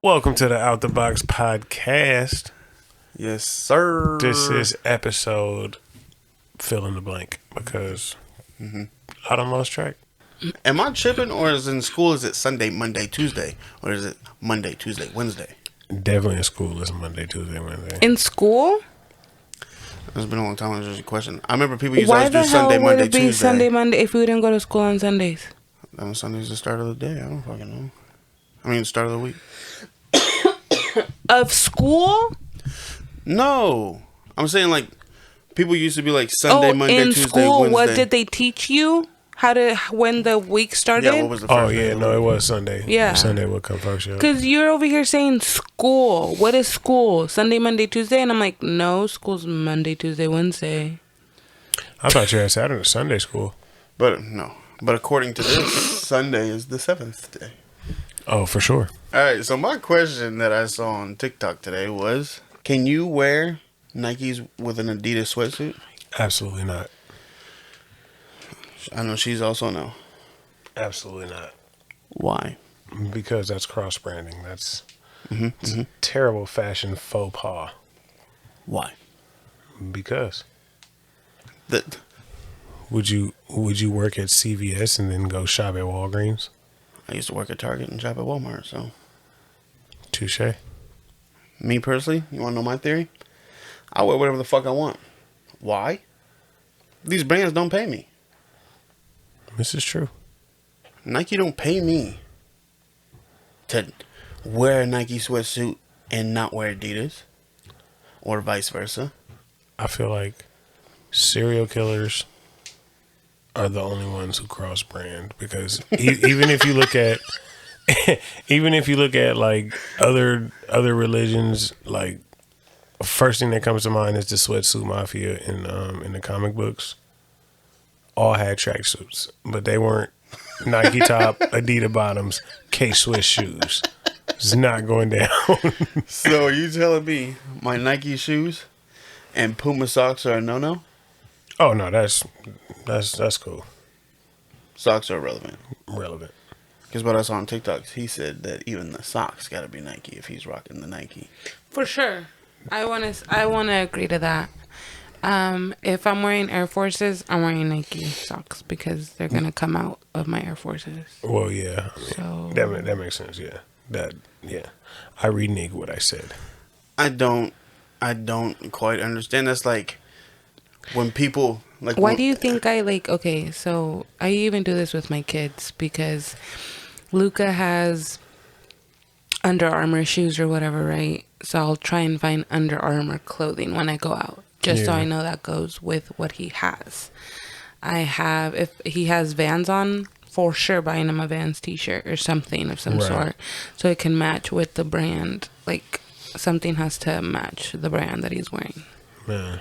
Welcome to the Out the Box Podcast. Yes, sir. This is episode fill in the blank because I done lost track. Am I tripping, or is in school? Is it Sunday, Monday, Tuesday, or is it Monday, Tuesday, Wednesday? Definitely in school. It's Monday, Tuesday, Wednesday. In school? It's been a long time. It was just a question. I remember people used to always do Sunday, Monday, Tuesday. Why the hell would it be Sunday, Monday if we didn't go to school on Sundays? Sunday's the start of the day. I don't fucking know. I mean, the start of the week. Of school? No. I'm saying, like, people used to be like Sunday, Monday, Tuesday, school, Wednesday. What did they teach you? When the week started? Yeah, what was the first day? No, it was Sunday. Yeah. Sunday would come first, yeah. Because you're over here saying school. What is school? Sunday, Monday, Tuesday? And I'm like, no, school's Monday, Tuesday, Wednesday. I thought you had Saturday, Sunday school. But, no. But according to this, Sunday is the 7th day. Oh, for sure. All right, so my question that I saw on TikTok today was, can you wear Nikes with an Adidas sweatsuit? Absolutely not. I know she's also no. Absolutely not. Why? Because that's cross-branding. That's a terrible fashion faux pas. Why? Because. That. Would you work at CVS and then go shop at Walgreens? I used to work at Target and shop at Walmart, so. Touche. Me personally, you want to know my theory? I wear whatever the fuck I want. Why? These brands don't pay me. This is true. Nike don't pay me to wear a Nike sweatsuit and not wear Adidas, or vice versa. I feel like serial killers are the only ones who cross brand, because even if you look at like other religions, like first thing that comes to mind is the sweatsuit mafia in the comic books. All had tracksuits, but they weren't Nike top, Adidas bottoms, K-Swiss shoes. It's not going down. So are you telling me my Nike shoes and Puma socks are a no-no? Oh no, that's cool. Socks are relevant. Relevant. Because what I saw on TikTok, he said that even the socks got to be Nike if he's rocking the Nike. For sure. I want to agree to that. If I'm wearing Air Forces, I'm wearing Nike socks because they're going to come out of my Air Forces. Well, yeah. So That makes sense, yeah. I renege what I said. I don't quite understand. That's like when people like. Why do you think okay, so I even do this with my kids because Luca has Under Armour shoes or whatever, right? So I'll try and find Under Armour clothing when I go out, just so I know that goes with what he has. If he has Vans on, for sure buying him a Vans t-shirt or something of some sort, so it can match with the brand. Like something has to match the brand that he's wearing. Man,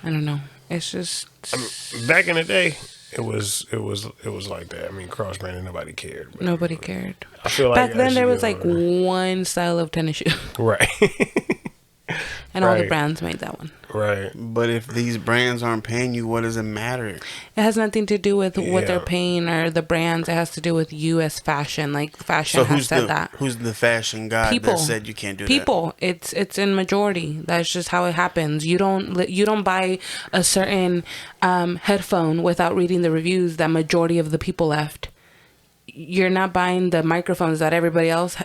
I don't know. It's just back in the day, it was like that. I mean, cross branding, nobody cared. Nobody cared. I feel like back then there was like one style of tennis shoe, right? And all the brands made that one. Right. But if these brands aren't paying you, what does it matter? It has nothing to do with what they're paying or the brands. It has to do with U.S. fashion. Like fashion has said that. Who's the fashion guy that said you can't do that? People. It's in majority. That's just how it happens. You don't buy a certain headphone without reading the reviews that majority of the people left. You're not buying the microphones that everybody else,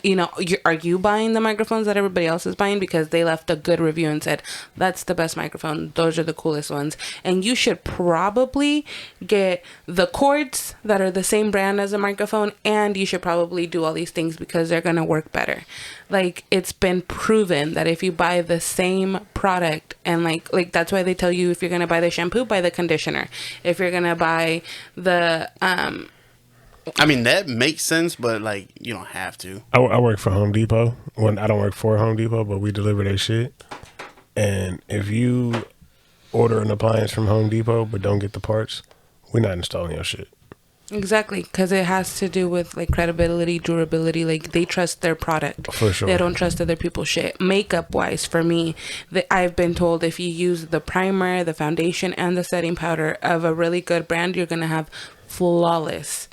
are you buying the microphones that everybody else is buying because they left a good review and said, that's the best microphone. Those are the coolest ones. And you should probably get the cords that are the same brand as a microphone. And you should probably do all these things because they're going to work better. Like it's been proven that if you buy the same product and like that's why they tell you if you're going to buy the shampoo, buy the conditioner. If you're going to buy the, I mean, that makes sense, but, like, you don't have to. I work for Home Depot. I don't work for Home Depot, but we deliver their shit. And if you order an appliance from Home Depot but don't get the parts, we're not installing your shit. Exactly, because it has to do with, like, credibility, durability. Like, they trust their product. For sure. They don't trust other people's shit. Makeup-wise, for me, I've been told if you use the primer, the foundation, and the setting powder of a really good brand, you're going to have flawless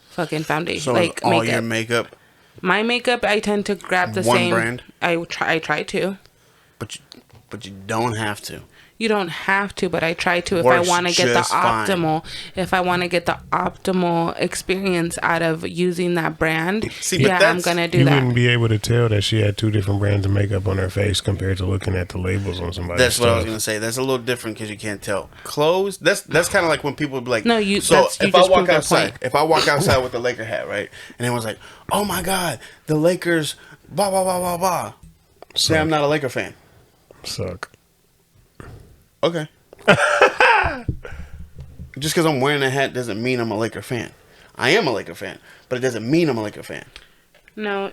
fucking foundation. So like all makeup. your makeup My makeup, I tend to grab the One same brand? I try to. But you don't have to. You don't have to, but I try to if Works I want to get the just fine. optimal experience out of using that brand. See, but I'm gonna do You that. wouldn't be able to tell that she had 2 different brands of makeup on her face compared to looking at the labels on somebody's That's what I was stuff. gonna say. That's a little different because you can't tell. Clothes. That's kind of like when people be like, No, you- So that's- you if I just walk proved their outside, point. if I walk outside with the Laker hat, right, and everyone's like, "Oh my God, the Lakers!" Blah blah blah blah blah. Say I'm not a Laker fan. Suck. Okay. Just because I'm wearing a hat doesn't mean I'm a Laker fan. I am a Laker fan, but it doesn't mean I'm a Laker fan. No,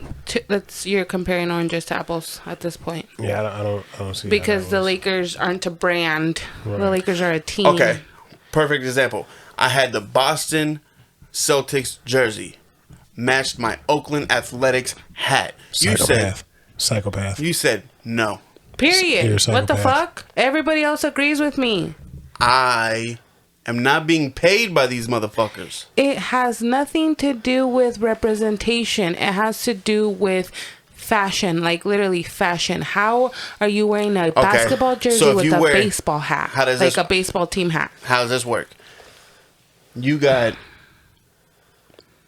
you're comparing oranges to apples at this point. Yeah, I don't see Because how the that was. Lakers aren't a brand. Right. The Lakers are a team. Okay. Perfect example. I had the Boston Celtics jersey. Matched my Oakland Athletics hat. Psychopath. You said no. Period. You're a What the psychopath. fuck? Everybody else agrees with me. I am not being paid by these motherfuckers. It has nothing to do with representation. It has to do with fashion, like literally fashion. How are you wearing a basketball jersey So if with you a wear- baseball hat? How does like this- a baseball team hat. How does this work? You got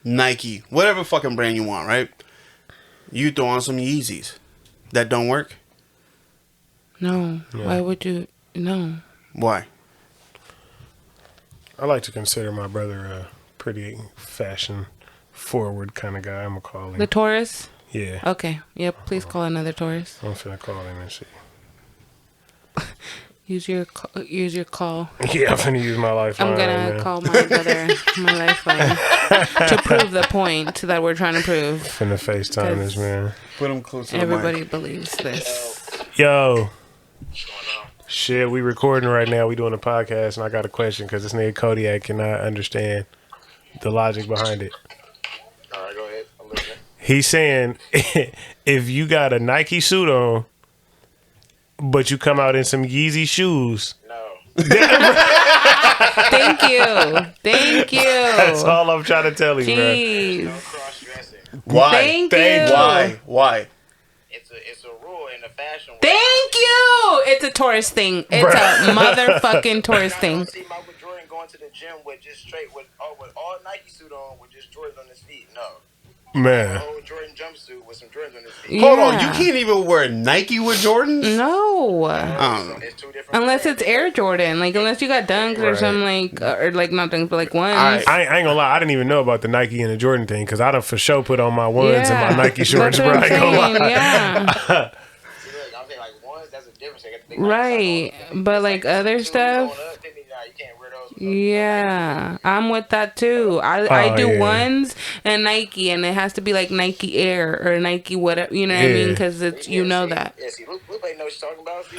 Nike, whatever fucking brand you want, right? You throw on some Yeezys. That don't work? No. Yeah. Why would you? No. Why? I like to consider my brother a pretty fashion forward kind of guy. I'm gonna call him. The Taurus? Yeah. Okay. Yep. Please call another Taurus. I'm finna call him and see. Use your call. Yeah, I'm finna use my lifeline. I'm gonna man. call my brother, my lifeline, to prove the point that we're trying to prove. Finna FaceTime this man. Put them close to Everybody the mic. believes this. Yo. Shit, we recording right now. We doing a podcast, and I got a question because this nigga Codyak cannot understand the logic behind it. All right, go ahead. I'm listening. He's saying if you got a Nike suit on, but you come out in some Yeezy shoes, No. Thank you. Thank you. that's all I'm trying to tell you, bro. Jeez. No cross-dressing. Why? Thank you. Why? It's a rule in the fashion world. Thank you. It's a tourist thing. It's a motherfucking tourist I thing. don't see Michael Jordan going to the gym with just straight with all Nike suit on with just Jordans on his feet. No. A Man. whole Jordan jumpsuit with some Jordans on his feet. Hold on, you Yeah. can't even wear Nike with Jordans? No. I don't know. It's two different. Unless it's Air Jordan. Like, unless you got dunks or Right. something like, or like not dunks, but like ones. Alright. I ain't gonna lie, I didn't even know about the Nike and the Jordan thing because I done for sure put on my ones and my Nike shorts, That's bro. what I ain't gonna I'm saying, lie. Yeah. See, look, I'm saying like ones. That's a difference. They got the big Right. Nike socks on. But like other Two stuff. going up, then, nah, you can't wear those with no- Yeah, I'm with that too. I do yeah. ones and Nike, and it has to be like Nike Air or Nike whatever. You know what I mean? Yeah. Because it's Yeah, know see, that. Yeah, see, Luke ain't know what you're talking about. See?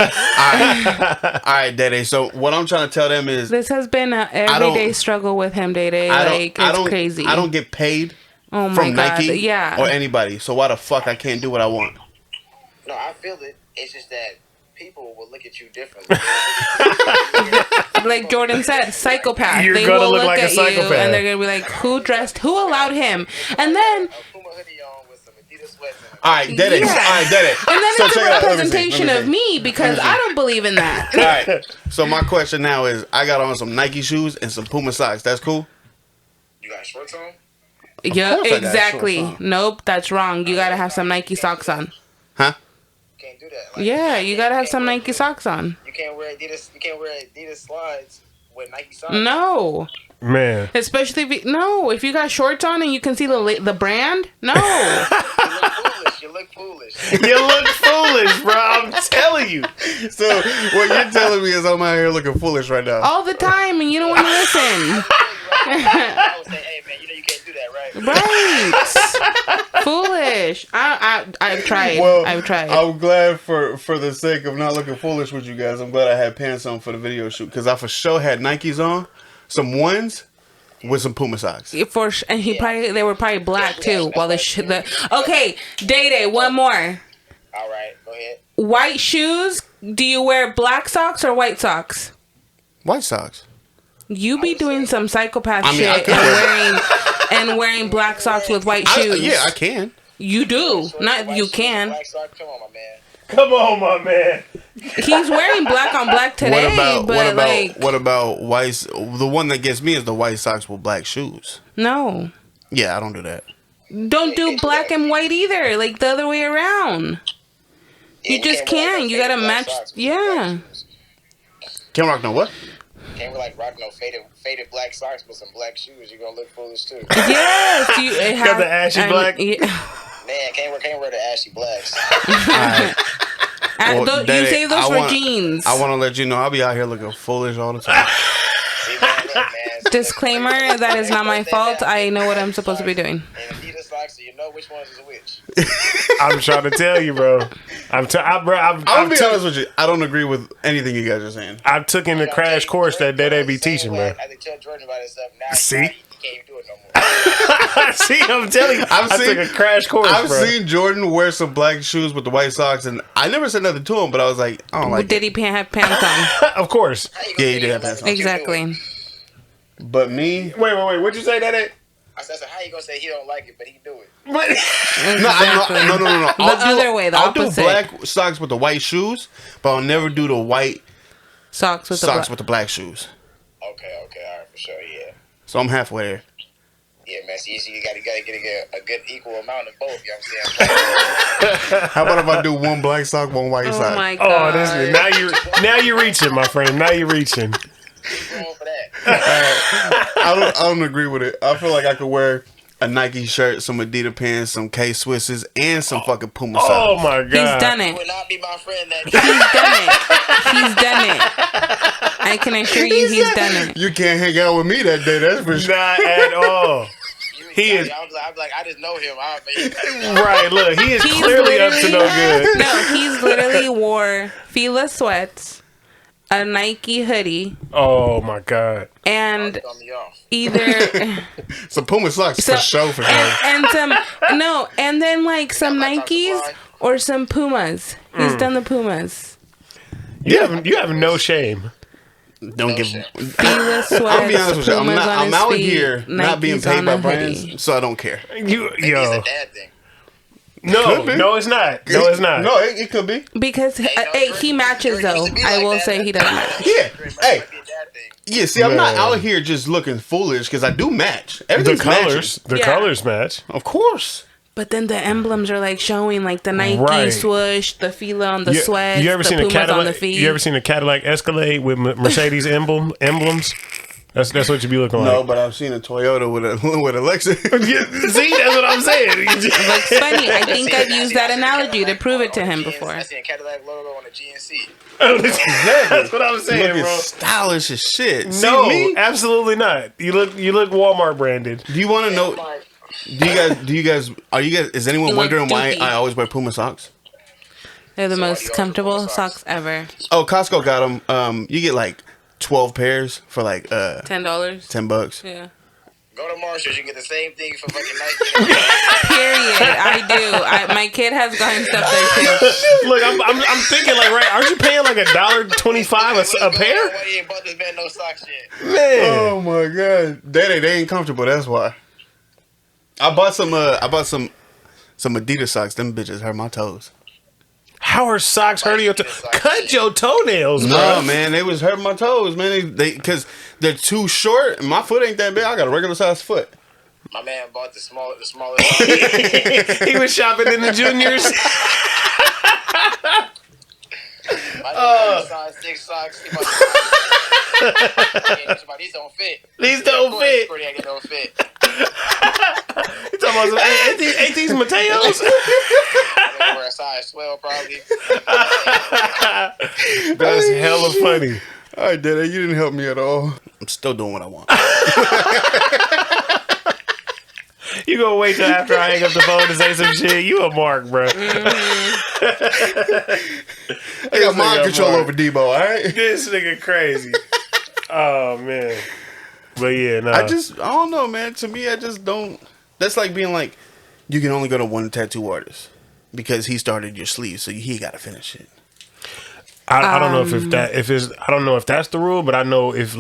All right, Daddy. So what I'm trying to tell them is This has been an everyday struggle with him, Day Day. Like it's crazy. I don't get paid Oh my from god! Nike Yeah. or anybody. So why the fuck I can't do what I want? No, I feel it. It's just that people will look at you differently. Like Jordan said, psychopath. You're They gonna will look look like a at you psychopath. and they're gonna be like, "Who allowed him?" And then, A Puma hoodie on with some Adidas sweats. All right, Daddy. Yeah. All right, Daddy. and then So it's check a it out. Let me see, representation let of me see. me because I don't believe in that. All right. So my question now is, I got on some Nike shoes and some Puma socks. That's cool. You got shorts on? Yeah, course I got exactly. shorts on. Nope, that's wrong. You gotta have some Nike socks on. Huh? You can't do that. Like, Yeah, you gotta have can't some wear- Nike socks on. You can't wear Adidas. You can't wear Adidas slides with Nike socks. No, Man. especially if you got shorts on and you can see the brand. No, You look foolish. You look foolish, bro. I'm telling you. So what you're telling me is I'm out here looking foolish right now. all the time, and you don't want to listen. I would say, hey man, you know you can't do that, right? Right? Foolish. I've tried. Well, I've tried. I'm glad for the sake of not looking foolish with you guys. I'm glad I had pants on for the video shoot because I for sure had Nikes on, some ones with some Puma socks. And they were probably black too. While okay, Day, one more. All right, go ahead. White shoes. Do you wear black socks or white socks? White socks. You be doing some psychopath I mean, I shit could and wearing black socks with white shoes. Yeah, I can. You do. Not White you shoes, can. black socks. Come on, my man. Come on, my man. He's wearing black on black today, what about white? The one that gets me is the white socks with black shoes. No. Yeah, I don't do that. Don't do black and white either. Like the other way around. You just can't. You gotta match. Yeah. Can't rock no what? Can't we like rock no faded black socks with some black shoes? You're gonna look foolish too. Yes. You Got the ashy black. Yeah. Man, can't wear the ashy blacks. Well, you save those for jeans. I want to let you know I'll be out here looking foolish all the time. See, man, look, man. Disclaimer: that is not my fault. I know what I'm supposed to be doing. And Adidas socks, so you know which ones is which. I'm trying to tell you, bro. I'm I'll be honest with you. I don't agree with anything you guys are saying. I took in the crash course that they be teaching, bro. I had to tell Jordan about his stuff. Now See? he can't even do it no more. See, I'm telling you, I took a crash course, I've bro. seen Jordan wear some black shoes with the white socks, and I never said nothing to him, but I was like, I don't like Did he have pants on? Of course. Yeah, he did have pants on. Exactly. But me... Wait. What'd you say, that? I said, so how you gonna say he don't like it, but he do it? No. The other way, the I'll opposite. do black socks with the white shoes, but I'll never do the white Socks with with the black shoes. Okay, all right, for sure, yeah. So I'm halfway there. Yeah, man, so you gotta get a good equal amount of both, you know what I'm saying? How about if I do one black sock, one white Oh sock? my Oh, god. now you're reaching, my friend. Now you're reaching. Keep going for that. I don't agree with it. I feel like I could wear a Nike shirt, some Adidas pants, some K Swisses, and some fucking Puma socks. Oh my god. He's done You it. would not be my friend that He's done it. I can assure you he's done it. You can't hang out with me that day, that's for sure. Not at all. He is I'm like, I just know him. right. Look, he is clearly up to no good. No, he's literally wore Fila sweats, a Nike hoodie, Oh my god. and Throw me off. either Some Puma socks for sure. and then like some Nikes or some Pumas. He's done the Pumas. You have no shame. Don't give. Fila sweats. I'll be honest with you. Pumas on I'm his out feet, here not being Nikes paid on by a brands, hoodie. so I don't care. You Maybe yo. it's a dad thing. No, it's not. No, it's not. No, it could be. Because he matches though. I will say he does match. Yeah. Hey. Might be a dad thing. Yeah. See, I'm not Man. out here just looking foolish because I do match. The Everything's colors, matching. the Yeah. colors match. Of course. But then the emblems are like showing, like the Nike Right. swoosh, the Fila on the You, sweats, you ever the seen Pumas a on the Cadillac? feet. You ever seen a Cadillac Escalade with Mercedes emblems? That's what you be looking like. No, but I've seen a Toyota with a Lexus. See, that's what I'm saying. It looks funny. I think I've used that analogy to prove it to him before. I seen a Cadillac logo on a GNC. That's what I'm saying, Looking bro. stylish as shit. See No, me? absolutely not. You look Walmart branded. Do you want to know? Are you guys? Is anyone You look wondering why doopey. I always wear Puma socks? They're the So most you always comfortable wear socks? socks ever. Oh, Costco got them. You get like 12 pairs for like $10. $10. Yeah. Go to Marshall's, you can get the same thing for fucking Nike. Period. I do. My kid has gotten stuff there too. Look, I'm thinking like, right? Aren't you paying like $1.25 a pair? Why you ain't bought this man no socks yet? Man, Oh my god, they ain't comfortable. That's why. I bought some Adidas socks. Them bitches hurt my toes. how are socks hurting your toes? Cut your toenails, bro. No, man, they was hurting my toes, man. They because they're too short. And my foot ain't that big. I got a regular size foot. My man bought the smallest. He was shopping in the juniors. My man size 6 socks. He bought these don't fit. These don't fit. They don't fit. You talking about some, ain't these Mateos? They wear a size 12 probably. That's hella funny. All right, Daddy, you didn't help me at all. I'm still doing what I want. You gonna wait till after I hang up the phone to say some shit? You a mark, bro. I got mind control over Debo, all right? This nigga crazy. Oh man. But yeah, no. I don't know, man. To me, I just don't. That's like being like, you can only go to one tattoo artist because he started your sleeve, so he got to finish it. I don't know if I don't know if that's the rule, but I know if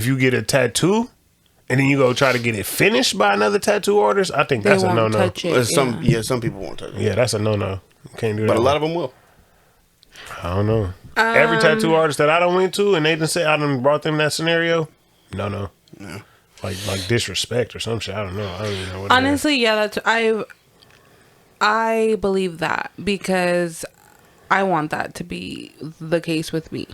you get a tattoo and then you go try to get it finished by another tattoo artist, I think that's a no-no. Touch it, Some people won't touch it. Yeah, that's a no-no. You can't do that. But a lot of them will. I don't know. Every tattoo artist that I done went to and they done say I done brought them that scenario, no. Yeah. Like disrespect or some shit. I don't know. I don't even know what Honestly, yeah, that's I believe that because I want that to be the case with me.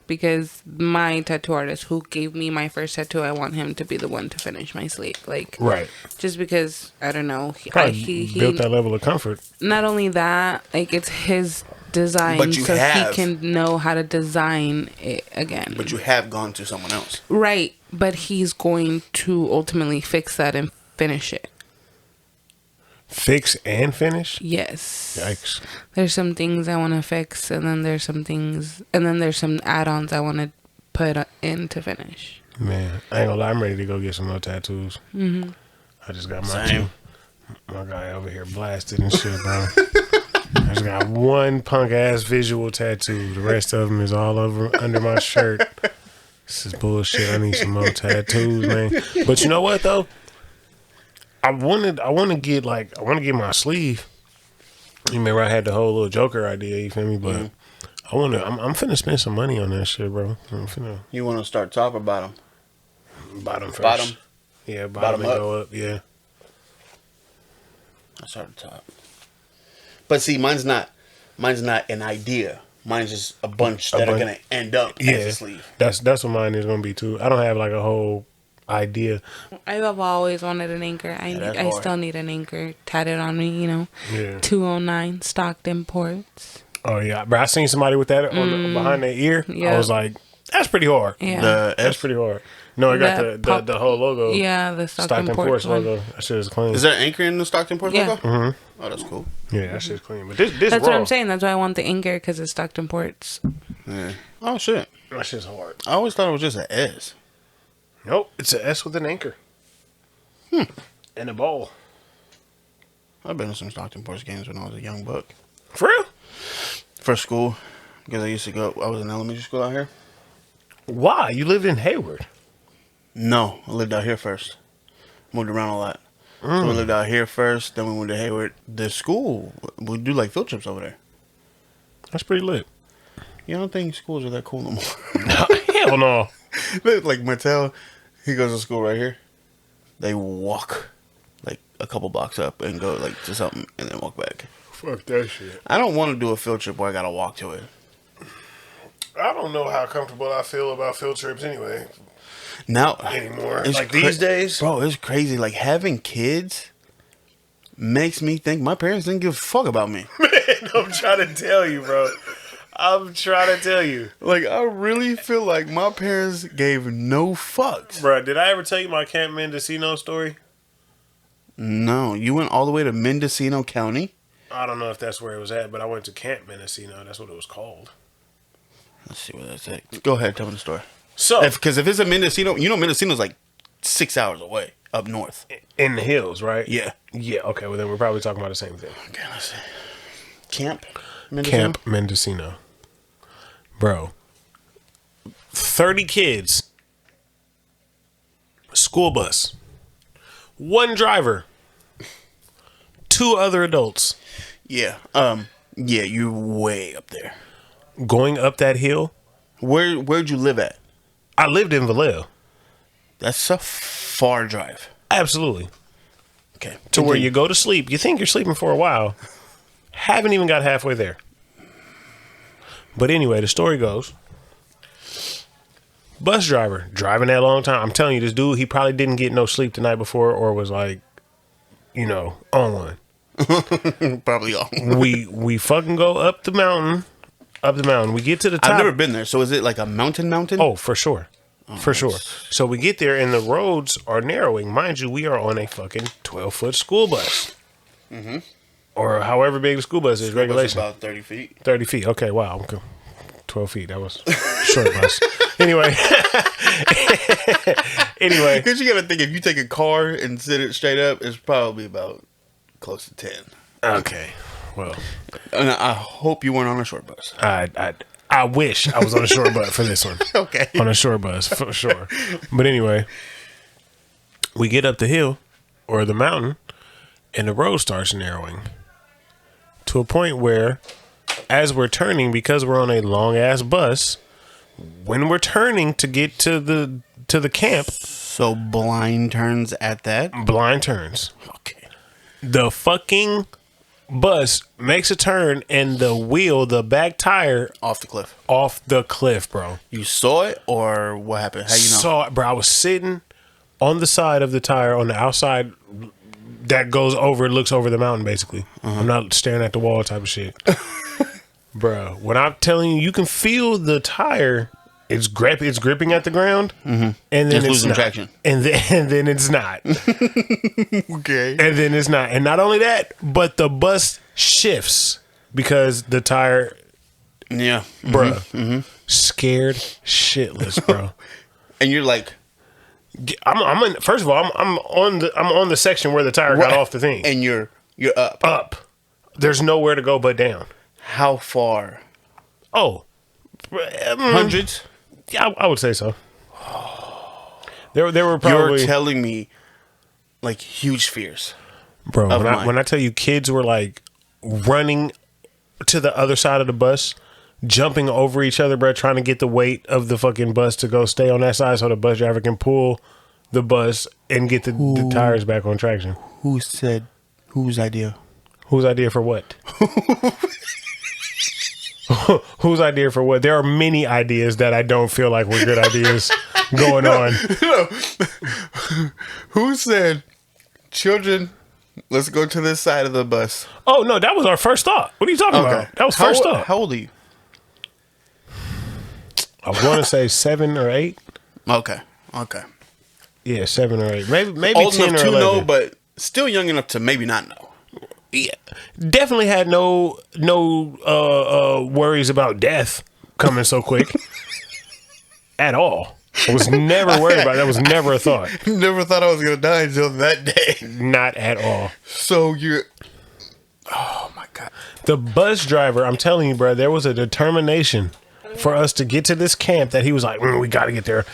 Because my tattoo artist who gave me my first tattoo, I want him to be the one to finish my sleeve. Like, right. Just because, I don't know. He built that level of comfort. Not only that, like, it's his design, he can know how to design it again. But you have gone to someone else. Right. But he's going to ultimately fix that and finish it. Fix and finish? Yes. Yikes. There's some things I want to fix, and then there's some things, and then there's some add-ons I want to put in to finish. Man, I ain't gonna lie, I'm ready to go get some more tattoos. Mm-hmm. I just got my guy over here blasted and shit, bro. I just got one punk-ass visual tattoo. The rest of them is all over under my shirt. This is bullshit. I need some more tattoos, man. But you know what, though? I want to get my sleeve. You remember I had the whole little Joker idea, you feel me? But I'm finna spend some money on that shit, bro. You want to start top or bottom? Bottom first. Bottom? Yeah, Bottom and up? go up, yeah. I start at the top. But see, mine's not an idea. Mine's just a bunch that are going to end up as a sleeve. That's what mine is going to be, too. I don't have, like, a whole idea. I've always wanted an anchor. I still need an anchor tatted on me, you know. Yeah. 209 Stockton Ports. Oh yeah, but I seen somebody with that on behind their ear. Yeah. I was like, that's pretty hard. Yeah, that's pretty hard. No, I got the whole logo. Yeah, the Stockton Ports logo. That shit is clean. Is there an anchor in the Stockton Ports logo? Mm-hmm. Oh, that's cool. Yeah, that shit's clean. But this that's raw. what I'm saying. That's why I want the anchor because it's Stockton Ports. Yeah. Oh shit. That shit's hard. I always thought it was just an S. Nope, it's an S with an anchor. And a ball. I've been to some Stockton Ports games when I was a young buck. For real? For school. Because I was in elementary school out here. Why? You lived in Hayward? No, I lived out here first. Moved around a lot. So we lived out here first, then we went to Hayward. The school, we do like field trips over there. That's pretty lit. You don't think schools are that cool no more? Hell no. Like Mattel, he goes to school right here. They walk like a couple blocks up and go like to something and then walk back. Fuck that shit. I don't want to do a field trip where I gotta walk to it. I don't know how comfortable I feel about field trips anyway. Now anymore. Like these days, bro, it's crazy. Like having kids makes me think my parents didn't give a fuck about me. Man, I'm trying to tell you, bro. I'm trying to tell you. Like, I really feel like my parents gave no fucks. Bro, did I ever tell you my Camp Mendocino story? No. You went all the way to Mendocino County? I don't know if that's where it was at, but I went to Camp Mendocino. That's what it was called. Let's see what that's at. Go ahead, tell me the story. So, because if it's a Mendocino, you know Mendocino's like 6 hours away up north. In the hills, right? Yeah. Yeah, okay. Well, then we're probably talking about the same thing. Okay, let's see. Camp Mendocino? Camp Mendocino. Bro, 30 kids, school bus, one driver, 2 other adults. Yeah. Yeah, you're way up there. Going up that hill. Where'd you live at? I lived in Vallejo. That's a far drive. Absolutely. Okay. To where you go to sleep. You think you're sleeping for a while. Haven't even got halfway there. But anyway, the story goes, bus driver, driving that long time. I'm telling you, this dude, he probably didn't get no sleep the night before or was like, on one. Probably on. We fucking go up the mountain. We get to the top. I've never been there. So is it like a mountain? Oh, for sure. For sure. So we get there and the roads are narrowing. Mind you, we are on a fucking 12-foot school bus. Mm-hmm. Or however big the school bus is, regulation. About 30 feet. 30 feet. Okay, wow. 12 feet. That was short bus. Anyway. Because you got to think, if you take a car and sit it straight up, it's probably about close to 10. Okay. Well. And I hope you weren't on a short bus. I wish I was on a short bus for this one. Okay. On a short bus, for sure. But anyway. We get up the hill or the mountain, and the road starts narrowing to a point where, as we're turning, because we're on a long ass bus, when we're turning to get to the camp, So blind turns at that. blind turns. Okay. The fucking bus makes a turn, and the back tire, Off the cliff. off the cliff, bro. You saw it, or what happened? How you know? Saw it, bro. I was sitting on the side of the tire on the outside that looks over the mountain, basically. I'm not staring at the wall type of shit. Bro, when I'm telling you, you can feel the tire. It's gripping at the ground, and then it's losing not. traction. And then it's not. Okay. And then it's not. And not only that, but the bus shifts because the tire, Yeah. bruh, scared shitless, bro. And you're like, I'm in. First of all, I'm on the section where the tire got off the thing. and you're up. Up. There's nowhere to go but down. How far? Oh, Hundreds? Yeah, I would say so. There were probably You're telling me, like, huge fears. bro. of mine. When I tell you, kids were like running to the other side of the bus, jumping over each other, bro, trying to get the weight of the fucking bus to go stay on that side so the bus driver can pull the bus and get the tires back on traction. Who said? Whose idea? Whose idea for what? Whose idea for what? There are many ideas that I don't feel like were good ideas going on. Who said, children, let's go to this side of the bus? Oh, no, that was our first thought. What are you talking about? That was first thought. How old are you? I want to say 7 or 8. Okay. Yeah, 7 or 8. Maybe Old 10 enough or to 11. know, but still young enough to maybe not know. Yeah, definitely had no worries about death coming so quick at all. I was never worried about it. That was never a thought. Never thought I was going to die until that day. Not at all. So you're... Oh, my God. The bus driver, I'm telling you, bro, there was a determination for us to get to this camp that he was like, we got to get there.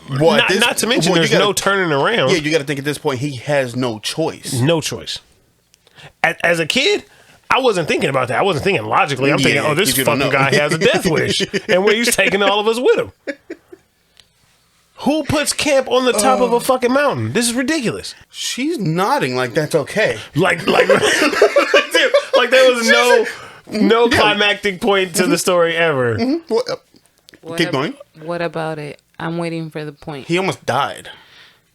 Not to mention there's no turning around. Yeah, you got to think at this point, he has no choice. No choice. As a kid, I wasn't thinking about that. I wasn't thinking logically. I'm thinking, this fucking guy has a death wish. And he's taking all of us with him. Who puts camp on the top of a fucking mountain? This is ridiculous. She's nodding like that's okay. Like there was no climactic point to the story ever. Keep going. What about it? I'm waiting for the point. He almost died.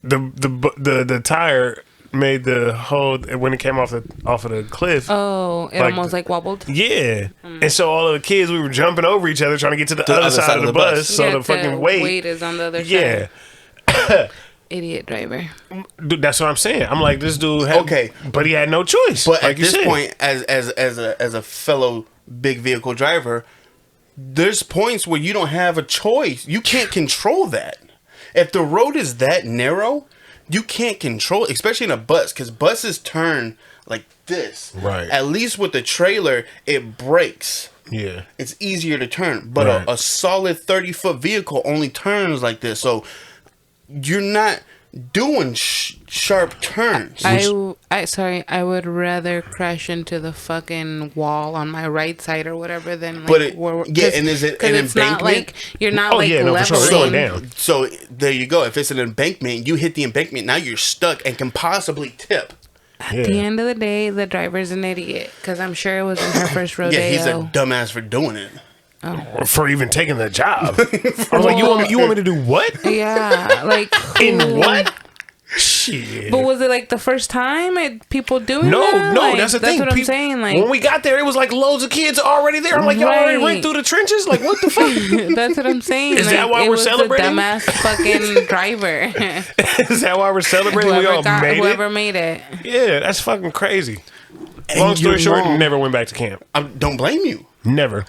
The tire made the whole when it came off of the cliff. Oh, it almost like wobbled. Yeah, and so all of the kids, we were jumping over each other trying to get to the other side of the bus. So the fucking weight is on the other side. Yeah. Idiot driver. Dude, that's what I'm saying. I'm like, this dude had, okay, but he had no choice. But like at this point, as a fellow big vehicle driver, there's points where you don't have a choice. You can't control that. If the road is that narrow, you can't control it, especially in a bus, because buses turn like this. Right. At least with the trailer, it brakes. Yeah. It's easier to turn. But Right. a solid 30-foot vehicle only turns like this. So you're not doing sharp turns. I would rather crash into the fucking wall on my right side or whatever than like and is it an it's not embankment? like you're not For sure. It's going leveling. down. So there you go. If it's an embankment, you hit the embankment, now you're stuck and can possibly tip. At the end of the day, the driver's an idiot because I'm sure it wasn't her first rodeo. Yeah, he's a dumbass for doing it. For even taking the job. I was like, you want me to do what? Yeah, like In what? Shit. But was it like the first time people doing that? No, Like, that's the thing. That's what I'm saying. Like when we got there, it was like loads of kids already there. I'm like, y'all already Right. went through the trenches? Like, what the fuck? that's what I'm saying. Is like, that why it we're was celebrating? The dumbass fucking driver. Is that why we're celebrating? We all made whoever it? made it. Yeah, that's fucking crazy. Long story short, never went back to camp. I don't blame you. Never.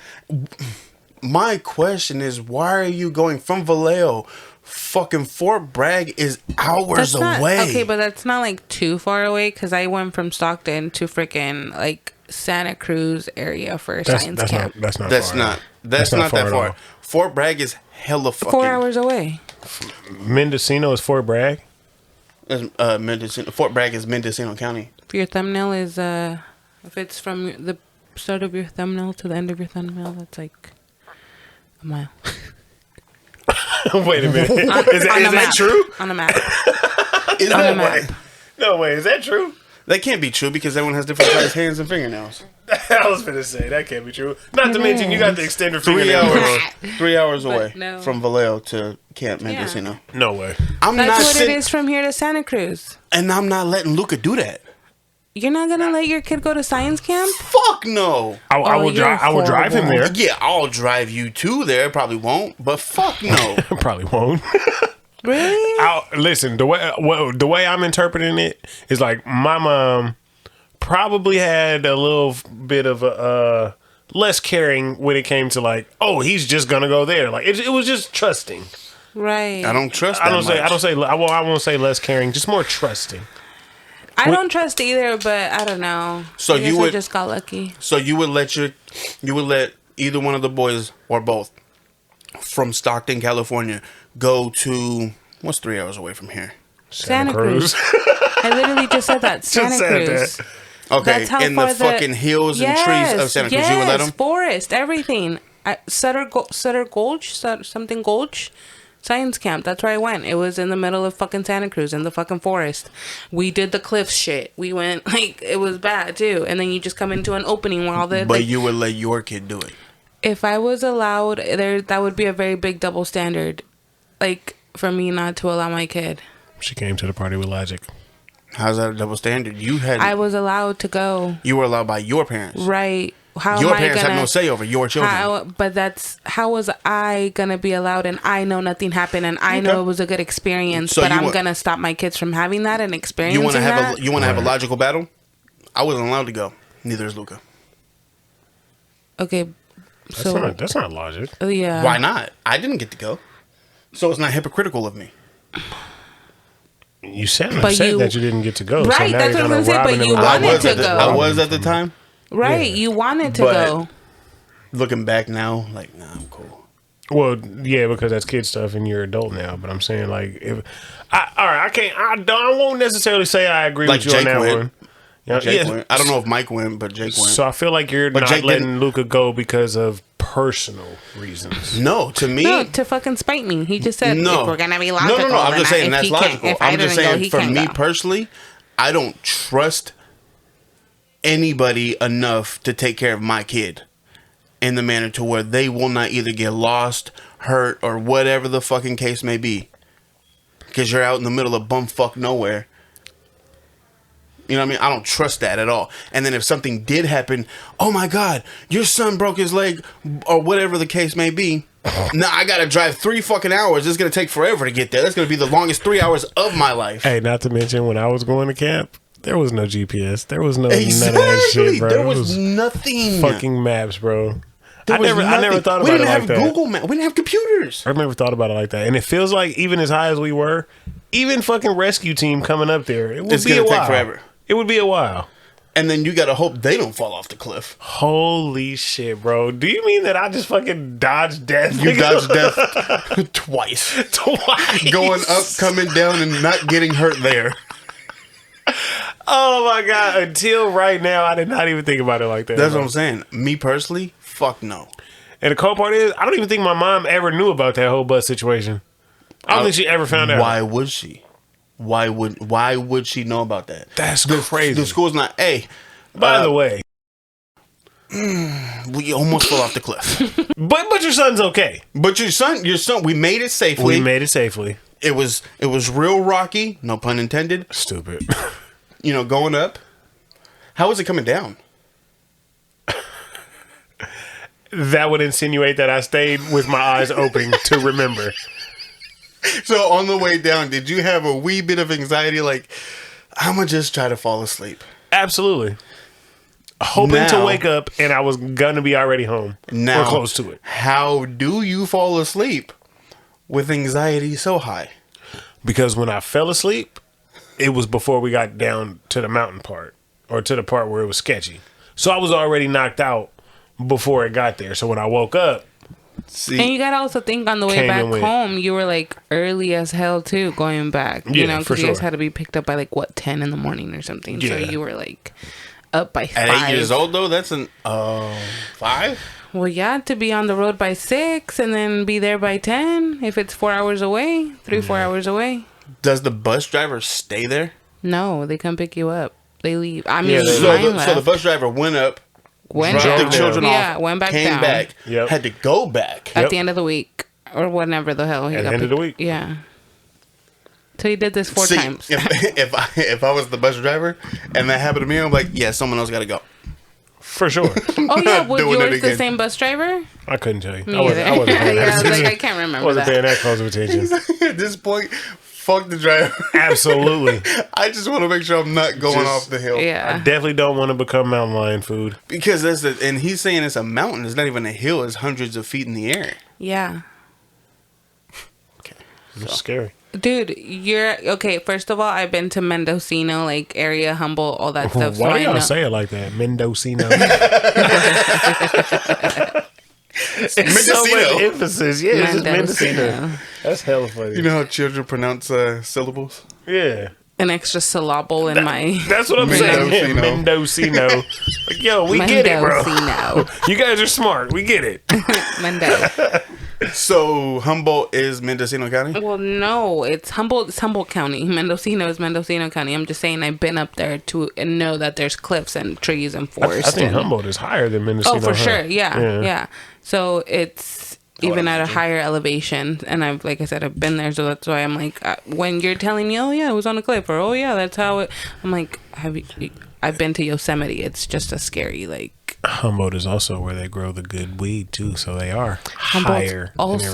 My question is, why are you going from Vallejo? Fucking Fort Bragg is hours away. Okay, but that's not like too far away because I went from Stockton to freaking like Santa Cruz area for science camp. That's not That's far. not that at far. all. Fort Bragg is hella fucking 4 hours away. Mendocino is Fort Bragg. Fort Bragg is Mendocino County. If your thumbnail is if it's from the start of your thumbnail to the end of your thumbnail, that's like a mile. Wait a minute. Is that true? On a map. Is On that a map. No way. Is that true? That can't be true because everyone has different sized hands and fingernails. I was going to say, that can't be true. Not to mention, you got the extended 3 fingernail. hours. 3 hours away no. from Vallejo to Camp Mendocino. No way. I'm That's not what sitting, it is from here to Santa Cruz. and I'm not letting Luca do that. You're not gonna let your kid go to science camp? Fuck no. I will you're drive him there. Yeah, I'll drive you to there. Probably won't, but fuck no. Probably won't. Really? Listen, the way I'm interpreting it is like my mom probably had a little bit of a less caring when it came to like, oh, he's just gonna go there. Like it was just trusting. Right. I don't trust. I won't say less caring, just more trusting. I don't trust either, but I don't know. So I guess you would I just got lucky. So you would let either one of the boys or both from Stockton, California, go to what's 3 hours away from here? Santa Cruz. I literally just said that. Santa Cruz. That. Okay, That's how in the far fucking hills and trees of Santa Cruz, you would let them? Forest, everything. Sutter Gulch, something Gulch, science camp. That's where I went. It was in the middle of fucking Santa Cruz in the fucking forest. We did the cliff shit. We went like it was bad too. And then you just come into an opening where all the. But like, you would let your kid do it. If I was allowed, that would be a very big double standard, like for me not to allow my kid. She came to the party with logic. How's that a double standard? I was allowed to go. You were allowed by your parents, right? Your parents have no say over your children. How was I gonna be allowed? And I know nothing happened, and I know it was a good experience. So but I'm gonna stop my kids from having that and experiencing that. You want to have a logical battle? I wasn't allowed to go. Neither is Luca. Okay, that's not logic. Yeah. Why not? I didn't get to go, so it's not hypocritical of me. You said that you didn't get to go. Right, so now that's what I'm gonna say. But you I wanted to go. I was at the time. Right, Yeah. you wanted to But go. Looking back now, like, nah, I'm cool. Well, yeah, because that's kid stuff and you're adult now. But I'm saying, like, I won't necessarily say I agree with you on that one. You know, Jake went. I don't know if Mike went, but Jake went. So I feel like you're not letting Luca go because of personal reasons. No, to me, to fucking spite me. He just said, no. if we're gonna be logical. No. I'm just saying that's logical. I'm just saying for me go. personally, I don't trust anybody enough to take care of my kid in the manner to where they will not either get lost, hurt, or whatever the fucking case may be. Because you're out in the middle of bumfuck nowhere. You know what I mean? I don't trust that at all. And then if something did happen, oh my God, your son broke his leg, or whatever the case may be. Now I gotta drive 3 fucking hours. It's gonna take forever to get there. That's gonna be the longest 3 hours of my life. Hey, not to mention when I was going to camp, there was no GPS. There was none of that shit, bro. There was nothing. Fucking maps, bro. I never thought about it like that. We didn't have Google Maps. We didn't have computers. I never thought about it like that. And it feels like even as high as we were, even fucking rescue team coming up there, it would It's be a gonna while. take forever. It would be a while. And then you gotta hope they don't fall off the cliff. Holy shit, bro. Do you mean that I just fucking dodged death? You dodged death twice. Going up, coming down, and not getting hurt there. Oh my God. Until right now, I did not even think about it like that. That's bro. what I'm saying. Me personally, fuck no. And the cool part is, I don't even think my mom ever knew about that whole bus situation. I don't think she ever found out. Why would she? Why would she know about that? That's crazy. The school's not. Hey, by the way, we almost fell off the cliff. but your son's okay. But your son, we made it safely. We made it safely. It was real rocky. No pun intended. Stupid. You know, going up. How was it coming down? That would insinuate that I stayed with my eyes open to remember. So on the way down, did you have a wee bit of anxiety? Like, I'm gonna just try to fall asleep. Absolutely. Hoping to wake up and I was gonna be already home or close to it. How do you fall asleep with anxiety so high? Because when I fell asleep, it was before we got down to the mountain part or to the part where it was sketchy. So I was already knocked out before it got there. So when I woke up, See, And you gotta also think on the way Came back and went. home, you were like early as hell too, going back. You Yeah, know, for because you guys sure. had to be picked up by like 10 in the morning or something. So Yeah. you were like up by 5. at 8 years old though, that's an 5. Well, yeah, to be on the road by 6 and then be there by 10 if it's 4 hours away, 4 hours away. Does the bus driver stay there? No, they come pick you up. They leave. I mean, Yeah, they- mine So the left. bus driver went up, Went dropped down. the children Yeah, off, went back came down. back, Yep. had to go back. At Yep. the end of the week or whenever the hell he At got the end of picked- the week. Yeah. So he did this 4 See, times. if I was the bus driver and that happened to me, I'm like, yeah, someone else got to go. For sure. Oh yeah, not was doing it yours the again. same bus driver? I couldn't tell you. Me I wasn't either. paying Yeah, I that was like, attention. I can't I remember wasn't that. paying that close of attention. At this point, fuck the driver. Absolutely. I just want to make sure I'm not going Just- off the hill. I Yeah. definitely don't want to become mountain lion food. Because that's the, and he's saying it's a mountain. It's not even a hill. It's hundreds of feet in the air. Yeah. It's scary. Dude, you're okay. First of all, I've been to Mendocino, like area, Humboldt, all that stuff. Why do I y'all know. say it like that? Mendocino. So Mendocino. much emphasis. Yeah, it's just Mendocino. Mendocino. That's hella funny. You know how children pronounce syllables? Yeah. An extra syllable in my That's what I'm saying. Mendocino. Mendocino. Like, yo, we get it, bro. Mendocino. You guys are smart. We get it. Mendo. So Humboldt is Mendocino County? Well, no, it's Humboldt. It's Humboldt County. Mendocino is Mendocino County. I'm just saying I've been up there to and know that there's cliffs and trees and forest. I think and- Humboldt is higher than Mendocino. Oh, for huh? sure. Yeah. So it's even at a imagine. higher elevation, and I've, like I said, I've been there, so that's why I'm like, when you're telling me, oh yeah, it was on a cliff, or oh yeah, that's how it. I'm like, I've been to Yosemite. It's just a scary like. Humboldt is also where they grow the good weed too, so they are Humboldt's higher. also,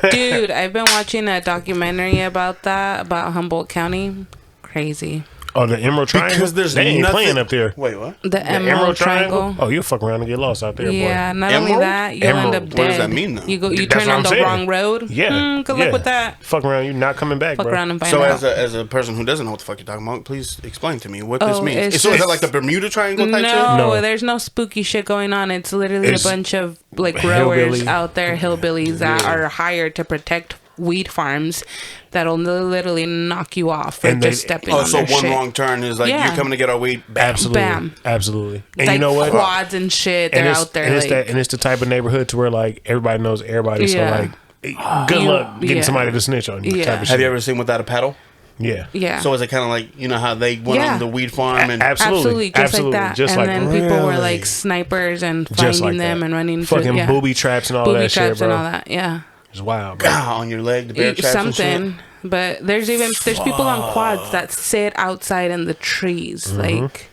dude, I've been watching a documentary about Humboldt County. Crazy. Oh, the Emerald Triangle. Because there's they ain't nothing playing up there. Wait, what? The Emerald Triangle. Oh, you'll fuck around and get lost out there, Yeah, boy. not only Emerald? that, you'll end up Emerald. dead. What does that mean, though? You That's turn what on I'm the saying. wrong road. Yeah. Good yeah. luck with that. Fuck around, you're not coming back, Fuck bro. around and find So out. as a person who doesn't know what the fuck you're talking about, please explain to me what this Oh, means. it's So is that just- like the Bermuda Triangle type shit? No, No. there's no spooky shit going on. It's literally It's a bunch of like growers hillbilly. out there, hillbillies that Yeah. are hired to protect weed farms that'll literally knock you off for And they- just stepping Oh, on so their one shit. wrong turn is like, Yeah. you're coming to get our weed. Bam. Absolutely. Bam. Absolutely. And Like you know what? quads and shit. They're it's, out there and it's like that, and it's the type of neighborhood to where like everybody knows everybody. Yeah. So like, good luck getting Yeah. somebody to snitch on you. Yeah. Type of Have shit. you ever seen Without a Paddle? Yeah. yeah. So is it kind of like, you know how they went Yeah. on the weed farm and Absolutely. Just Absolutely. like that. Just and like then people were really? like snipers and Just finding like them that. and running Fucking through, yeah. booby traps and all booby that traps shit, bro. and all that. Yeah. It's wild, bro. on your leg, the bear traps and Something. shit. But there's people on quads that sit outside in the trees, Mm-hmm. like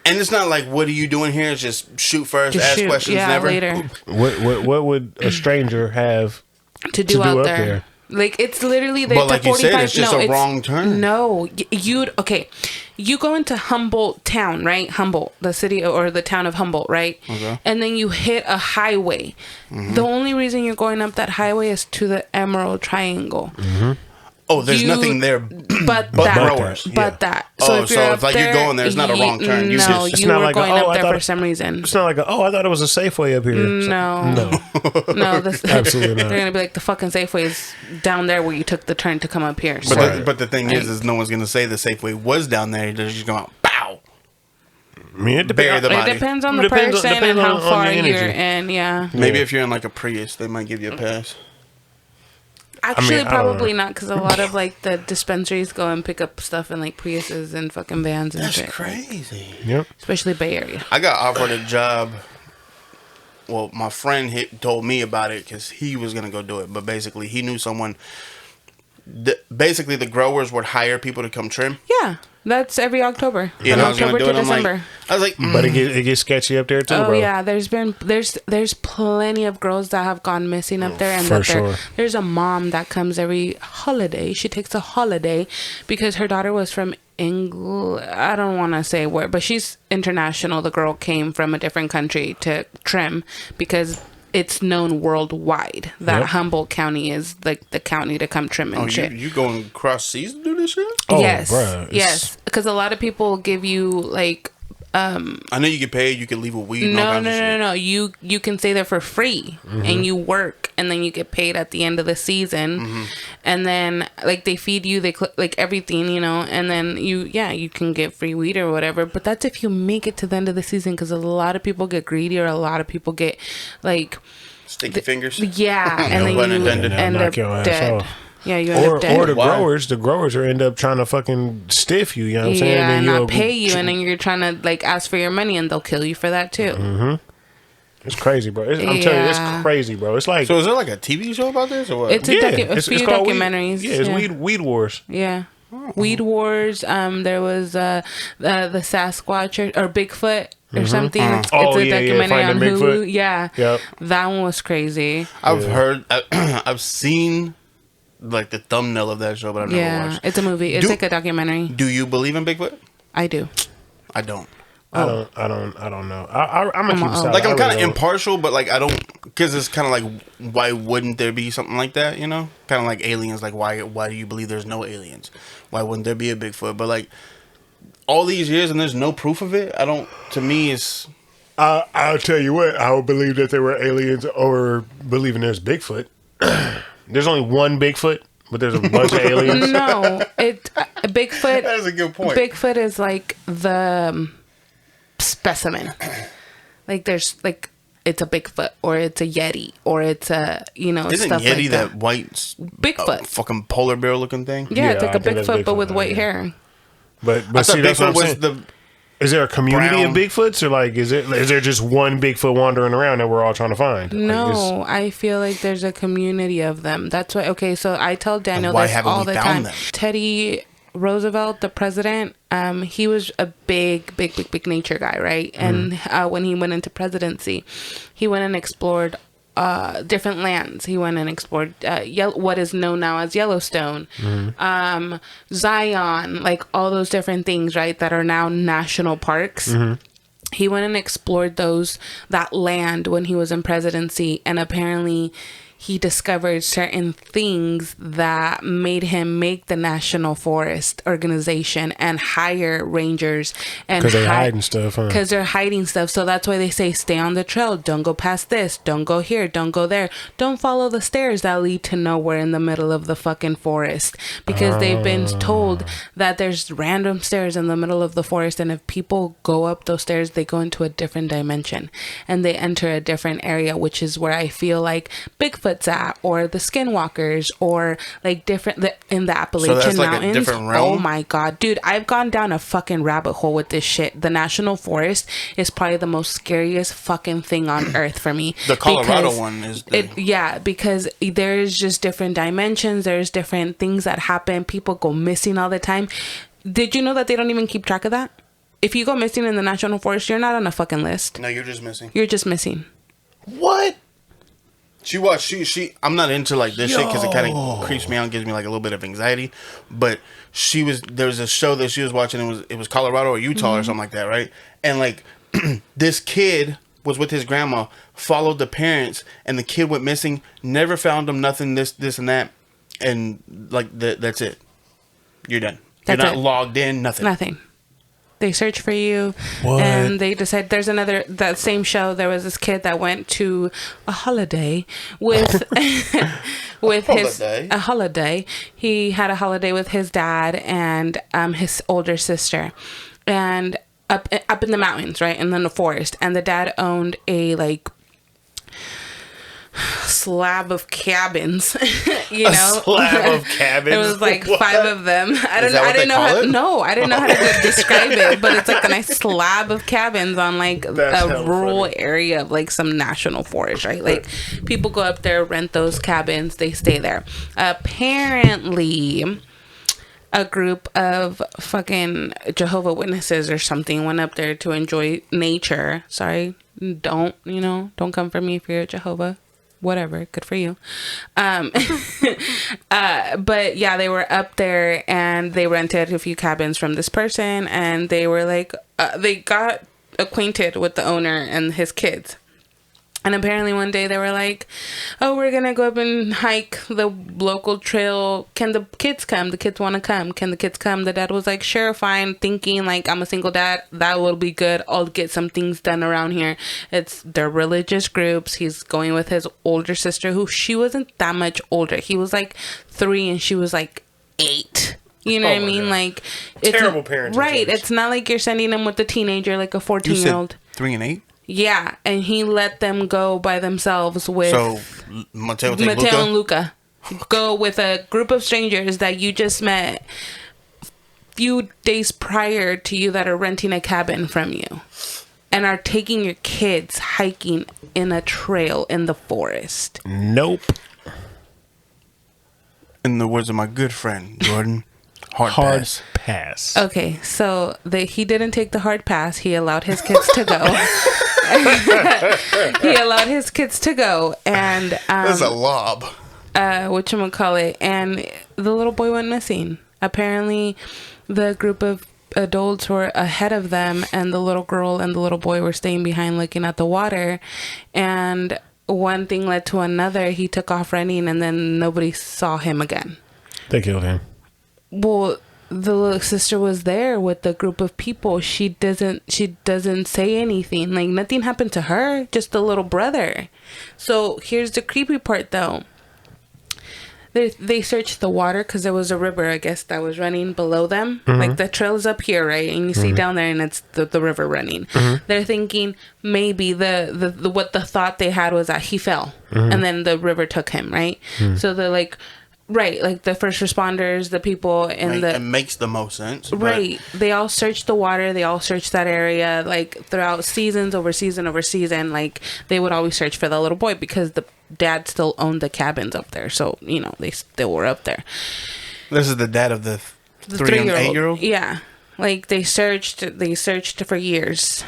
And it's not like, what are you doing here? It's just shoot first, just ask shoot. questions Yeah, never. later What would a stranger have? to do do out up there. there? Like it's literally But like you said, it's just a wrong turn. No, you go into Humboldt town, right? Humboldt, the city or the town of Humboldt, right? Okay. And then you hit a highway. Mm-hmm. The only reason you're going up that highway is to the Emerald Triangle. Oh, there's You- nothing there. But But that, growers. but Yeah. that. Oh, if so you're it's up like you're there, going there, it's not a wrong turn. You No, just- It's you not were like going oh, up I there thought for some reason. It's not like I thought it was a Safeway up here. It's like, No, no, this, Absolutely not. They're gonna be like the fucking Safeway is down there where you took the turn to come up here. But, So. but the thing is no one's going to say the Safeway was down there. They're just going, pow. I mean, it Bury depends. the body. It depends on the Depends on- person and depends how on far the energy. you're in. Yeah, Maybe Yeah. if you're in like a Prius, they might give you a pass. actually, I don't probably know. not because a lot of like the dispensaries go and pick up stuff in like Priuses and fucking vans and That's shit. crazy. Yep. Especially Bay Area. I got offered a job. Well, my friend told me about it because he was going to go do it. But basically, he knew someone. Basically, the growers would hire people to come trim. Yeah, that's every October. Yeah, From and I was going October to do to it. December. I was like, But it gets sketchy up there too, Oh bro. yeah, there's plenty of girls that have gone missing up there, and For that sure. there's a mom that comes every holiday. She takes a holiday because her daughter was from England. I don't want to say where, but she's international. The girl came from a different country to trim because it's known worldwide that Yep. Humboldt County is like the county to come trim and oh, shit. you going across seas to do this shit? Oh, yes, bruh, it's- yes, because a lot of people give you like I know you get paid. You can leave with weed. And all kinds of shit. No. You can stay there for free, and you work, and then you get paid at the end of the season, and then like they feed you, like everything, you know, and then you can get free weed or whatever. But that's if you make it to the end of the season, because a lot of people get greedy, or a lot of people get like sticky fingers. Yeah, and then you end up dead. Yeah, you end up dead. Or the growers are end up trying to fucking stiff you. You know what I'm saying? Yeah, and not pay you, and then you're trying to like ask for your money, and they'll kill you for that too. It's crazy, bro. I'm telling you, it's crazy, bro. It's like, so is there like a TV show about this or what? It's a few documentaries. It's Weed Wars. Yeah. Weed Wars. There was the Sasquatch or Bigfoot or something. It's a documentary on Hulu. Yeah. Yep. That one was crazy. I've seen like the thumbnail of that show, but I've never watched. It's a movie. It's like a documentary. Do you believe in Bigfoot? I do. I don't. I don't know. I'm gonna keep silent. Like I'm kind of impartial, but like I don't, because it's kind of like, why wouldn't there be something like that? You know, kind of like aliens. Like why do you believe there's no aliens? Why wouldn't there be a Bigfoot? But like all these years and there's no proof of it. I don't. To me, it's. I'll tell you what. I would believe that there were aliens or believing there's Bigfoot. There's only one Bigfoot, but there's a bunch of aliens. No, Bigfoot. That is a good point. Bigfoot is like the specimen. Like there's like it's a Bigfoot or it's a Yeti or it's a Isn't stuff Yeti like that white Bigfoot fucking polar bear looking thing? Yeah, it's like a Bigfoot but with white hair. But see, that's what I'm saying. Is there a community of Bigfoots, or like is there just one Bigfoot wandering around that we're all trying to find? No, I feel like there's a community of them. That's why. Okay, so I tell Daniel this all the time. Teddy Roosevelt, the president, he was a big nature guy, right? And when he went into presidency, he went and explored different lands. He went and explored what is known now as Yellowstone, Zion, like all those different things, right, that are now national parks. He went and explored that land when he was in presidency, and apparently he discovered certain things that made him make the National Forest Organization and hire rangers. Because they're hiding stuff, huh? Because they're hiding stuff. So that's why they say stay on the trail. Don't go past this. Don't go here. Don't go there. Don't follow the stairs that lead to nowhere in the middle of the fucking forest. Because they've been told that there's random stairs in the middle of the forest. And if people go up those stairs, they go into a different dimension. And they enter a different area, which is where I feel like Bigfoot at, or the skinwalkers, or like in the Appalachian Mountains. A different realm? Oh my god, dude, I've gone down a fucking rabbit hole with this shit. The National Forest is probably the most scariest fucking thing on earth for me. The Colorado one is because there's just different dimensions, there's different things that happen. People go missing all the time. Did you know that they don't even keep track of that? If you go missing in the National Forest, you're not on a fucking list. No, you're just missing. What? I'm not into like this shit because it kind of creeps me out and gives me like a little bit of anxiety. But there was a show that she was watching. It was Colorado or Utah or something like that, right? And like this kid was with his grandma, followed the parents, and the kid went missing. Never found him. Nothing. This and that, and like that's it. You're done. You're not logged in. Nothing. They search for you, and they decide. There's that same show. There was this kid that went to a holiday with a holiday. He had a holiday with his dad and his older sister, and up in the mountains, right, and then the forest. And the dad owned a like slab of cabins. A slab of cabins. There was like 5 of them. I didn't know how to describe it, but it's like a nice slab of cabins on like a rural area of like some national forest, right? Like people go up there, rent those cabins, they stay there. Apparently a group of fucking Jehovah's Witnesses or something went up there to enjoy nature. Sorry, don't come for me if you're a Jehovah. Whatever, good for you. But yeah, they were up there and they rented a few cabins from this person, and they were like, they got acquainted with the owner and his kids. And apparently one day they were like, oh, we're going to go up and hike the local trail. Can the kids come? The kids want to come. Can the kids come? The dad was like, sure, fine. Thinking like, I'm a single dad. That will be good. I'll get some things done around here. They're religious groups. He's going with his older sister, who she wasn't that much older. He was like 3 and she was like 8. You know what I mean? God. Like, it's terrible parenting. Right. Choice. It's not like you're sending him with a teenager, like a 14-year-old. 3 and 8? Yeah, and he let them go by themselves with Mateo and Luca. Go with a group of strangers that you just met few days prior to you that are renting a cabin from you and are taking your kids hiking in a trail in the forest. Nope. In the words of my good friend, Jordan, hard pass. Okay, so he didn't take the hard pass. He allowed his kids to go. He allowed his kids to go, and there's a lob. Whatchamacallit, and the little boy went missing. Apparently, the group of adults were ahead of them, and the little girl and the little boy were staying behind looking at the water. And one thing led to another. He took off running, and then nobody saw him again. They killed him. Well, the little sister was there with the group of people. She doesn't say anything. Like, nothing happened to her, just the little brother. So here's the creepy part, though. They searched the water because there was a river, I guess, that was running below them. Mm-hmm. Like, the trail is up here, right? And you see down there, and it's the river running. Mm-hmm. They're thinking maybe what the thought they had was that he fell, and then the river took him, right? So they're like, right, like the first responders, the people in it makes the most sense. Right. They all searched the water. They all searched that area, like, throughout seasons over season over season. Like, they would always search for the little boy because the dad still owned the cabins up there. So, you know, they still were up there. This is the dad of the 3 and 8-year-old? Yeah. Like, they searched for years.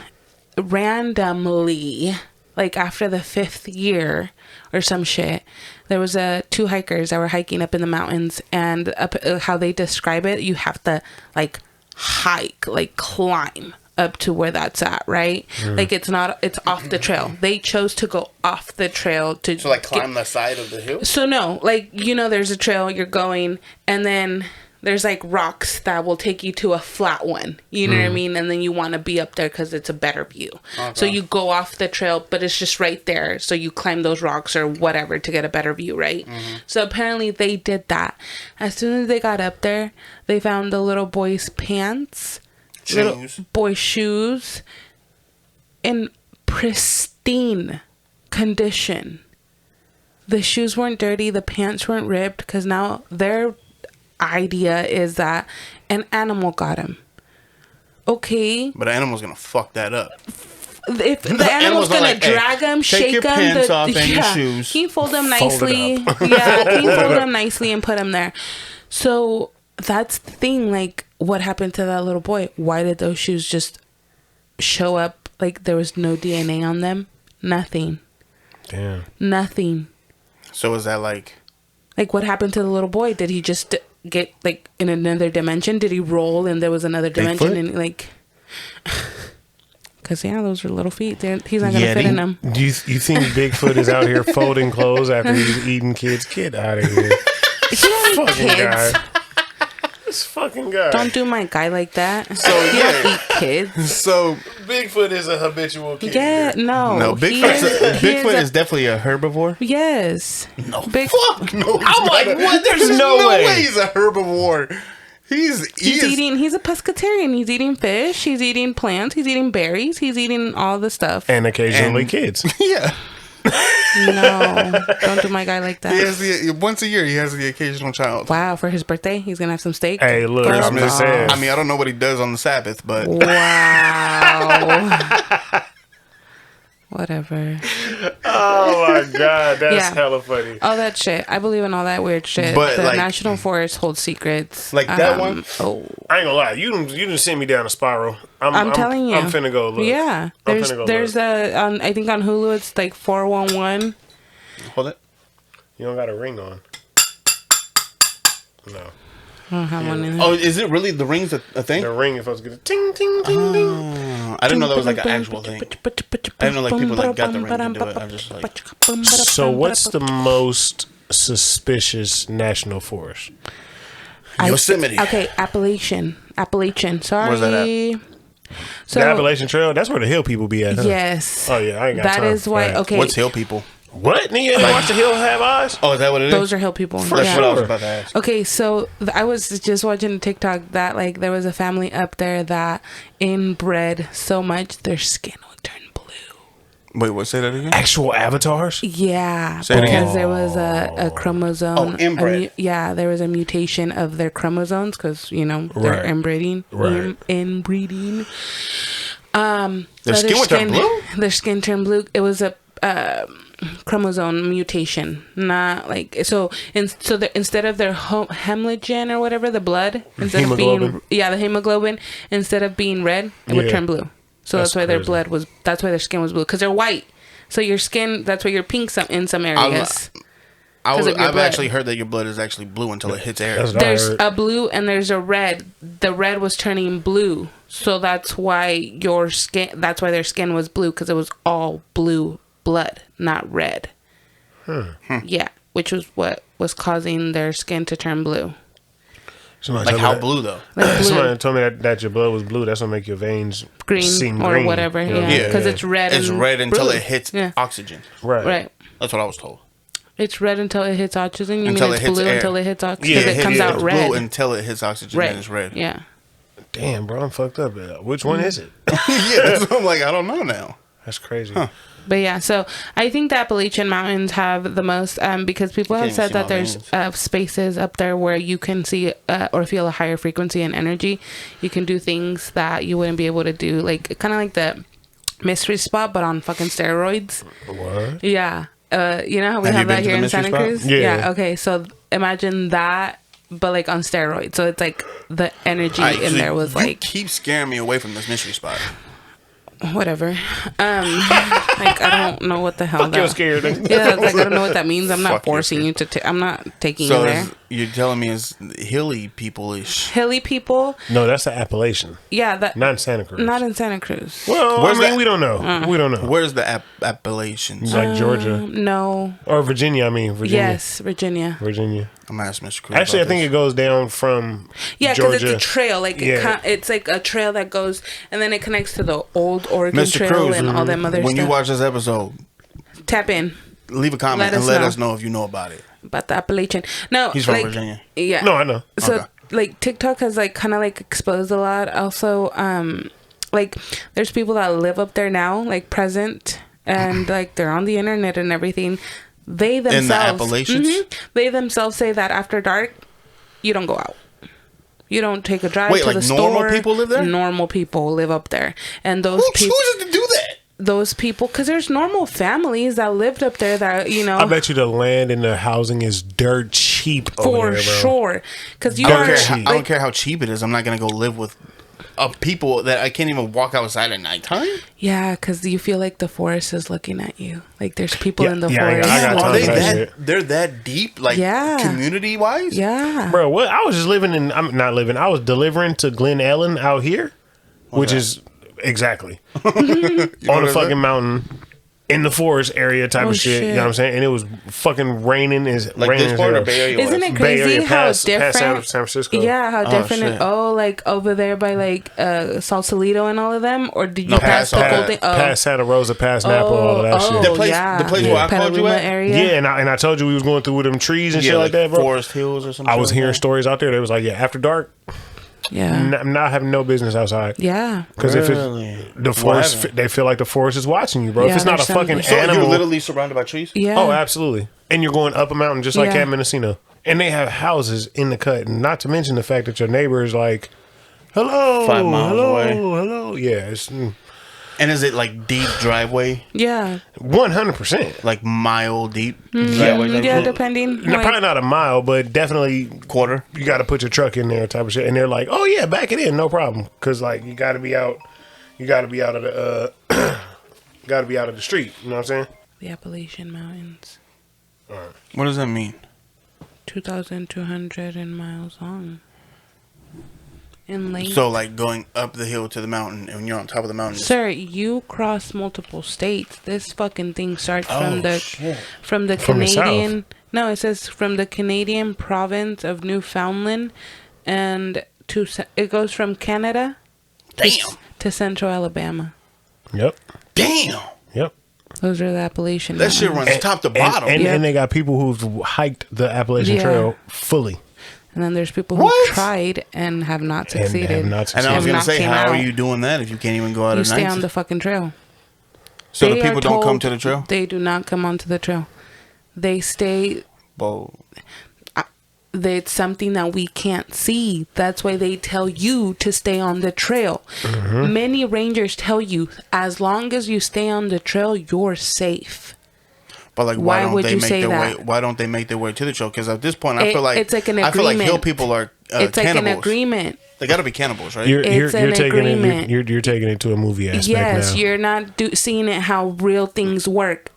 Randomly, like, after the 5th year or some shit, there was 2 hikers that were hiking up in the mountains, and how they describe it, you have to like hike, like climb up to where that's at, right? Like, it's off the trail. They chose to go off the trail to climb the side of the hill. So no, like, you know, there's a trail you're going, and then there's like rocks that will take you to a flat one. You know what I mean? And then you want to be up there because it's a better view. Okay. So you go off the trail, but it's just right there. So you climb those rocks or whatever to get a better view, right? So apparently they did that. As soon as they got up there, they found the little boy's pants, little boy's shoes, in pristine condition. The shoes weren't dirty. The pants weren't ripped, because now their idea is that an animal got him. Okay, but an animal's gonna fuck that up. If the animal's gonna drag him, shake him, pants off and your shoes. He fold them nicely. Yeah, he fold them nicely and put them there. So that's the thing. Like, what happened to that little boy? Why did those shoes just show up? Like, there was no DNA on them. Nothing. Damn. Nothing. So is that like what happened to the little boy? Did he just get like in another dimension? Did he roll and there was another dimension? Bigfoot? And like, because those are little feet. He's not gonna fit in them. Do you think Bigfoot is out here folding clothes after he's eating kids? Get out of here! Fucking guy. This fucking guy. Don't do my guy like that. So he don't eat kids. So Bigfoot is a habitual kid. Yeah, no. Bigfoot is definitely a herbivore. Yes. No. Fuck no. I'm like, what? There's no way he's a herbivore. He's eating. He's a pescatarian. He's eating fish. He's eating plants. He's eating berries. He's eating all the stuff. And occasionally kids. Yeah. No, don't do my guy like that. Once a year, he has the occasional child. Wow, for his birthday, he's gonna have some steak. Hey, look, I'm just saying. I mean, I don't know what he does on the Sabbath, but wow. Whatever. Oh my god, that's hella funny. All that shit. I believe in all that weird shit. But the National Forest holds secrets. Like that one? Oh. I ain't gonna lie. You didn't send me down a spiral. I'm telling you. I'm finna go look. Yeah. There's I think on Hulu it's like 411. Hold it. You don't got a ring on. No. I don't have one in there. Oh, is it really the ring's a thing? The ring is supposed to get a ting ting ting ting. I I didn't know that was like an actual thing. I didn't know like people like got the ring to do it. I'm just like. So what's the most suspicious national forest? Yosemite. Okay, Appalachian. Sorry. Where's that at? So, The Appalachian Trail. That's where the hill people be at. Huh? yes. Oh yeah, I ain't got That time is for why. that. Okay. What's hill people? What? Nigga, you watch the hill have eyes? Oh, is that what it is? Those are hill people. For That's yeah. what I was sure. about to ask. Okay, so I was just watching TikTok that like there was a family up there that inbred so much their skin would turn blue. Wait, what? Say that again. Actual avatars? Yeah, Say it because again. there was a chromosome. Oh, inbred. There was a mutation of their chromosomes because they're Right. inbreeding. Right. Inbreeding. Their skin would turn blue? Their skin turned blue. It was a chromosome mutation, not like instead of their hemoglobin or whatever, the blood, instead Hemoglobin. of being the hemoglobin, instead of being red, it would Yeah. turn blue. So That's that's why their crazy. that's why their skin was blue, because they're white. So your skin, that's why you're pink in some areas. 'Cause of your I've blood. actually heard that your blood is actually blue until it hits air. That's what I There's heard. a blue and there's a red. The red was turning blue, so that's why your skin. That's why their skin was blue, because it was all blue blood, not red. Yeah, which was what was causing their skin to turn blue. Somebody Like told me how that- blue though? Like blue, Somebody told me that your blood was blue. That's what make your veins seem green or green. whatever. You know? Yeah, because it's red. It's and red until blue. it hits Yeah. oxygen. Right. Right. That's what I was told. It's red until it hits oxygen. You Until mean it it's hits blue air. until it hits oxygen? Yeah, Because it comes out it's red. blue until it hits oxygen and it's red. Yeah. Damn, bro, I'm fucked up. Which one is it? Yeah, that's what I'm like, I don't know now. That's crazy. But yeah, so I think the Appalachian Mountains have the most, because people have even said see that my there's veins. spaces up there where you can see or feel a higher frequency and energy. You can do things that you wouldn't be able to do, like kind of like the mystery spot, but on fucking steroids. What? Yeah. You know how we Have you have been that to here the in mystery Santa spot? Cruz? Yeah. Okay, so imagine that, but like on steroids. So it's like the energy in there was you like keep scaring me away from this mystery spot. whatever. Like I don't know what the hell Fuck, you're that. scared. Yeah, like I don't know what that means. I'm not Fuck, you're forcing you to. I'm not taking So you there. you're telling me it's hilly people-ish. Hilly people, No, that's the Appalachian, yeah, that not in Santa Cruz. not in Santa Cruz. Well, Where's I mean, that? we don't know. We don't know. Where's the Appalachians? Like Georgia No. or Virginia. I mean, Virginia. Yes, Virginia. Virginia. I'm asking Mr. Cruz. Actually, I about think this. it goes down from Yeah, because Georgia. it's a trail. Like Yeah. it's like a trail that goes, and then it connects to the old Oregon Mr. Trail Cruz, and all them other when stuff. you watch this episode, Tap in leave a comment Let and us let know. us know if you know about it. about the Appalachian. No, He's from like, Virginia. Yeah. No, I know. So Okay. like TikTok has like kind of like exposed a lot. Also, like there's people that live up there now, like present, and like they're on the internet and everything. They themselves, Appalachians? they themselves say that after dark, you don't go out. You don't take a drive Wait, to like the store. normal people live there? Normal people live up there, and those Who people, chooses to do that? those people, because there's normal families that lived up there that I bet you the land and the housing is dirt cheap over for there, bro. sure. Because you I don't, are care cheap. how, I don't care how cheap it is. I'm not gonna go live with people that I can't even walk outside at nighttime. Yeah, because you feel like the forest is looking at you. Like there's people Yeah, in the yeah, forest. I got Are time they for that that? shit. They're that deep, like Yeah. community wise. Yeah. Bro, what? I was just living in. I'm not living. I was delivering to Glen Ellen out here, which that? is exactly You know on a what fucking I'm mountain in the forest area type Oh, of shit. You know what I'm saying? And it was fucking raining. Is like raining this as part hell. or Bay Area? Isn't wise? it Bay crazy Area how past different? San Francisco. Yeah, how different. shit. Like over there by like Sausalito and all of them, or did you No, pass the past- whole thing? Past Santa Rosa, past Napa, all of that shit. The place- yeah. the place where I called you Petaluma at? area. Yeah, and I told you we was going through them trees and shit like that, bro. Forest Hills or something. I was like hearing that. stories out there. They was like, yeah, after dark, Yeah. I'm not having no business outside. Yeah. Because if Really? it's the What forest, happened? they feel like the forest is watching you, bro. if Yeah, it's not a there's fucking something. So animal, you're literally surrounded by trees. Yeah. oh, absolutely. And you're going up a mountain just like Yeah. Camp Mendocino, and they have houses in the cut. And not to mention the fact that your neighbor is like, "Hello, 5 miles hello, away. hello." Yeah, it's And is it like deep driveway, Yeah. 100%. like mile deep? Yeah, driveway type yeah, shit? depending. No, probably not a mile, but definitely Quarter. you got to put your truck in there, type of shit. And they're like, "Oh yeah, back it in, no problem," because like you got to be out, you got to be out of the, got to be out of the street. You know what I'm saying? The Appalachian Mountains, What does that mean? 2,200 miles long. in length. So, like, going up the hill to the mountain, and when you're on top of the mountain... Sir, you cross multiple states. This fucking thing starts from the From the Canadian... No, it says from the Canadian province of Newfoundland, and it goes from Canada to central Alabama. Yep. Damn. Yep. Those are the Appalachian That shit runs top to bottom. And they got people who've hiked the Appalachian Trail fully. And then there's people who tried and have not succeeded. And I was going to say, how are you doing that if you can't even go out at night? You stay on the fucking trail. So the people don't come to the trail? They do not come onto the trail. They stay... Whoa. It's something that we can't see. That's why they tell you to stay on the trail. Mm-hmm. Many rangers tell you, as long as you stay on the trail, you're safe. But like, why don't they make their way? Why don't they make their way to the trail? Because at this point, I feel like it's like an agreement. I feel like hill people are it's cannibals. Like an agreement. They got to be cannibals, right? You're taking it to a movie aspect yes, now. You're not seeing it how real things work.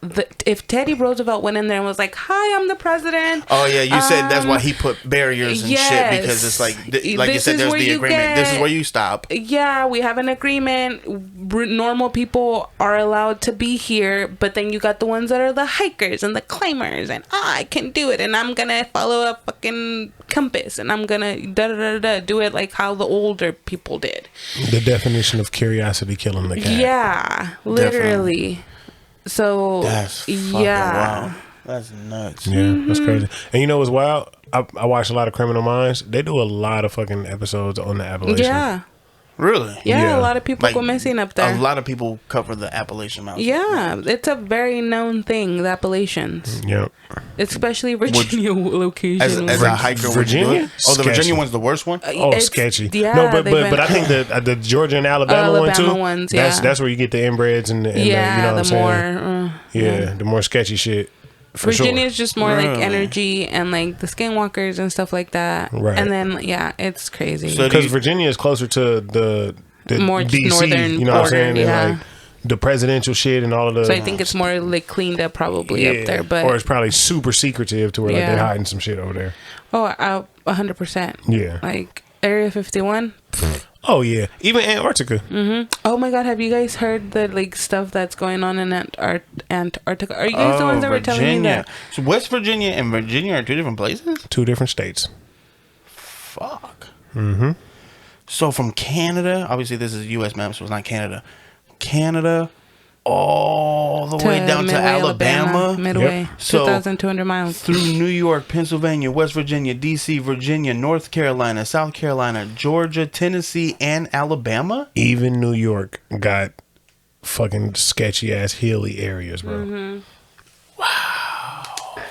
If Teddy Roosevelt went in there and was like, "Hi, I'm the president." Oh yeah, you said that's why he put barriers and shit, because it's like you said, there's the agreement. This is where you stop. Yeah, we have an agreement. Normal people are allowed to be here, but then you got the ones that are the hikers and the climbers, and I can do it, and I'm gonna follow a fucking compass, and I'm gonna do it like how the older people did. The definition of curiosity killing the cat. Yeah, literally. Definitely. So that's fucking wild. That's nuts. Yeah, that's crazy. And you know what's wild? I watch a lot of Criminal Minds. They do a lot of fucking episodes on the Appalachian. Yeah. Really? Yeah, a lot of people go missing up there. A lot of people cover the Appalachian Mountains. Yeah, it's a very known thing, the Appalachians. Yep. Especially Virginia location. As a hiker, Virginia? Oh, the Virginia one's the worst one? Sketchy. Yeah, no, but I think the Georgia and Alabama one too. Ones, that's where you get the inbreds and you know what I'm saying? The more sketchy shit. Virginia is just more like energy and like the skinwalkers and stuff like that. Right. And then it's crazy. Because Virginia is closer to the more DC, northern you know what I'm saying? Yeah. And like the presidential shit and all of the. So I think it's more like cleaned up probably up there, but or it's probably super secretive to where like they're hiding some shit over there. Oh, 100%. Yeah. Like Area 51. Oh yeah, even Antarctica. Mm-hmm. Oh my God, have you guys heard the like stuff that's going on in Antarctica? Are you guys the ones that were telling me that? So West Virginia and Virginia are two different places? Two different states. Fuck. Mm-hmm. So from Canada, obviously this is a U.S. map, so it's not Canada. Canada, all the way down Midway, to Alabama. Midway, yep. 2,200 miles. Through New York, Pennsylvania, West Virginia, D.C., Virginia, North Carolina, South Carolina, Georgia, Tennessee, and Alabama? Even New York got fucking sketchy ass hilly areas, bro. Mm-hmm. Wow.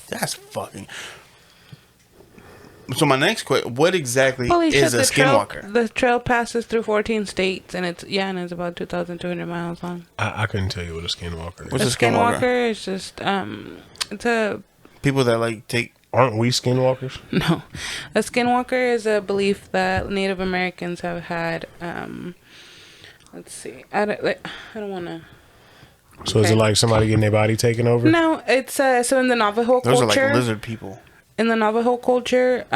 That's fucking... So my next question, what exactly is a skinwalker? The trail passes through 14 states, and it's about 2,200 miles long. I couldn't tell you what a skinwalker is. What's a skinwalker? Is just it's a people that like take. Aren't we skinwalkers? No, a skinwalker is a belief that Native Americans have had. Let's see, I don't want to. So is it like somebody getting their body taken over? No, it's so in the Navajo culture. Those are like lizard people. In the Navajo culture,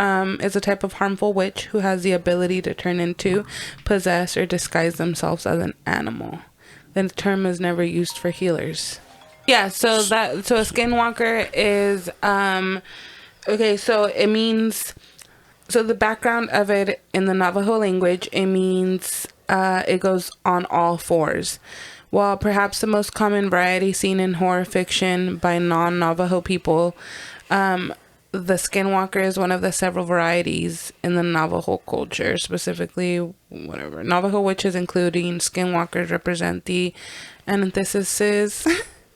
is a type of harmful witch who has the ability to turn into, possess, or disguise themselves as an animal. The term is never used for healers. Yeah, so a skinwalker is okay. So it means, so the background of it in the Navajo language, it means it goes on all fours. While perhaps the most common variety seen in horror fiction by non-Navajo people, the skinwalker is one of the several varieties in the Navajo culture. Specifically, Navajo witches, including skinwalkers, represent the antithesis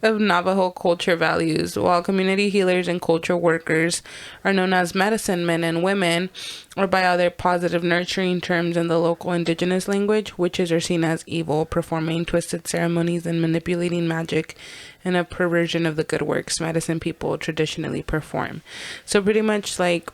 of Navajo culture values, while community healers and culture workers are known as medicine men and women, or by other positive nurturing terms in the local indigenous language. Witches are seen as evil, performing twisted ceremonies and manipulating magic in a perversion of the good works medicine people traditionally perform. So pretty much like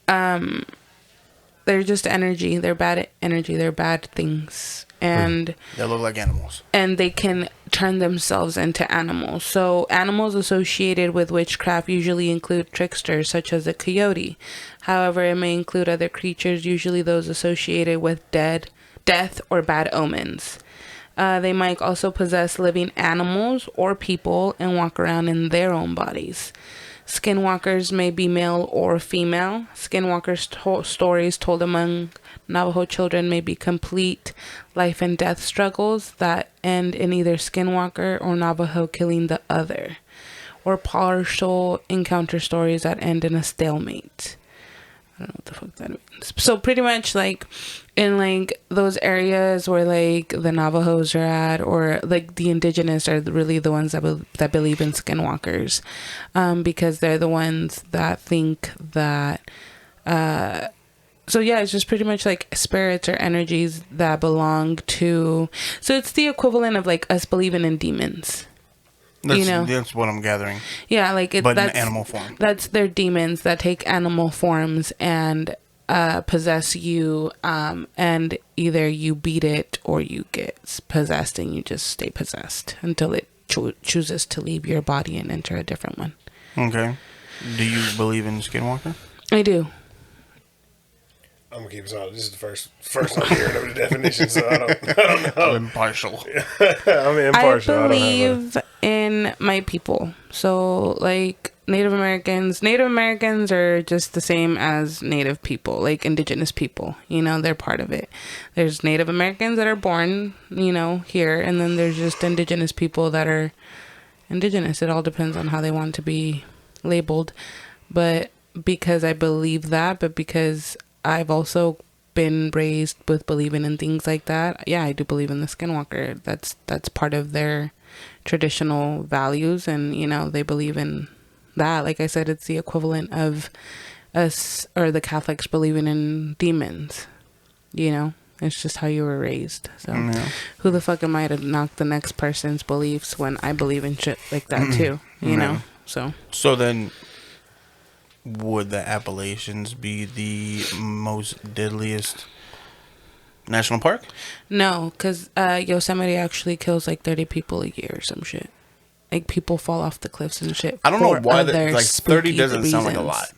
they're just energy. They're bad energy. They're bad things. And they look like animals. And they can turn themselves into animals. So animals associated with witchcraft usually include tricksters such as a coyote. However, it may include other creatures, usually those associated with death or bad omens. They might also possess living animals or people and walk around in their own bodies. Skinwalkers may be male or female. Skinwalkers' stories told among Navajo children may be complete life and death struggles that end in either Skinwalker or Navajo killing the other, or partial encounter stories that end in a stalemate. I don't know what the fuck that means. So pretty much like in like those areas where like the Navajos are at, or like the indigenous are really the ones that believe in skinwalkers, because they're the ones that think that so yeah, it's just pretty much like spirits or energies that belong to, so it's the equivalent of like us believing in demons. That's what I'm gathering. Yeah, like but in animal form. That's their demons that take animal forms and possess you, and either you beat it or you get possessed, and you just stay possessed until it chooses to leave your body and enter a different one. Okay. Do you believe in Skinwalker? I do. I'm gonna keep it solid. This is the first I'm hearing of the definition, so I don't know. I'm impartial. I'm impartial. I believe in my people. So, like Native Americans are just the same as Native people, like indigenous people. You know, they're part of it. There's Native Americans that are born, you know, here, and then there's just indigenous people that are indigenous. It all depends on how they want to be labeled. But because I believe that, but because I've also been raised with believing in things like that. Yeah, I do believe in the Skinwalker. That's part of their traditional values, and you know, they believe in that. Like I said, it's the equivalent of us or the Catholics believing in demons. You know, it's just how you were raised. So who the fuck am I to knock the next person's beliefs when I believe in shit like that too? You know, so then. Would the Appalachians be the most deadliest national park? No, because Yosemite actually kills like 30 people a year or some shit. Like people fall off the cliffs and shit. I don't know why like 30 doesn't sound like a lot.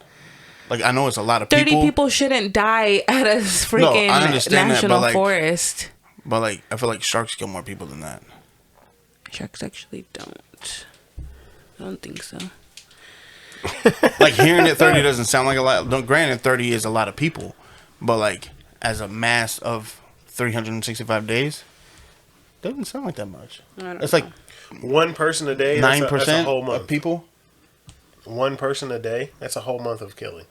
Like I know it's a lot of people. 30 people shouldn't die at a freaking national forest. But like I feel like sharks kill more people than that. Sharks actually don't. I don't think so. Like hearing that 30 doesn't sound like a lot. Granted, 30 is a lot of people, but like as a mass of 365 days, doesn't sound like that much. It's like one person a day. 9% that's a whole month of people. One person a day. That's a whole month of killing.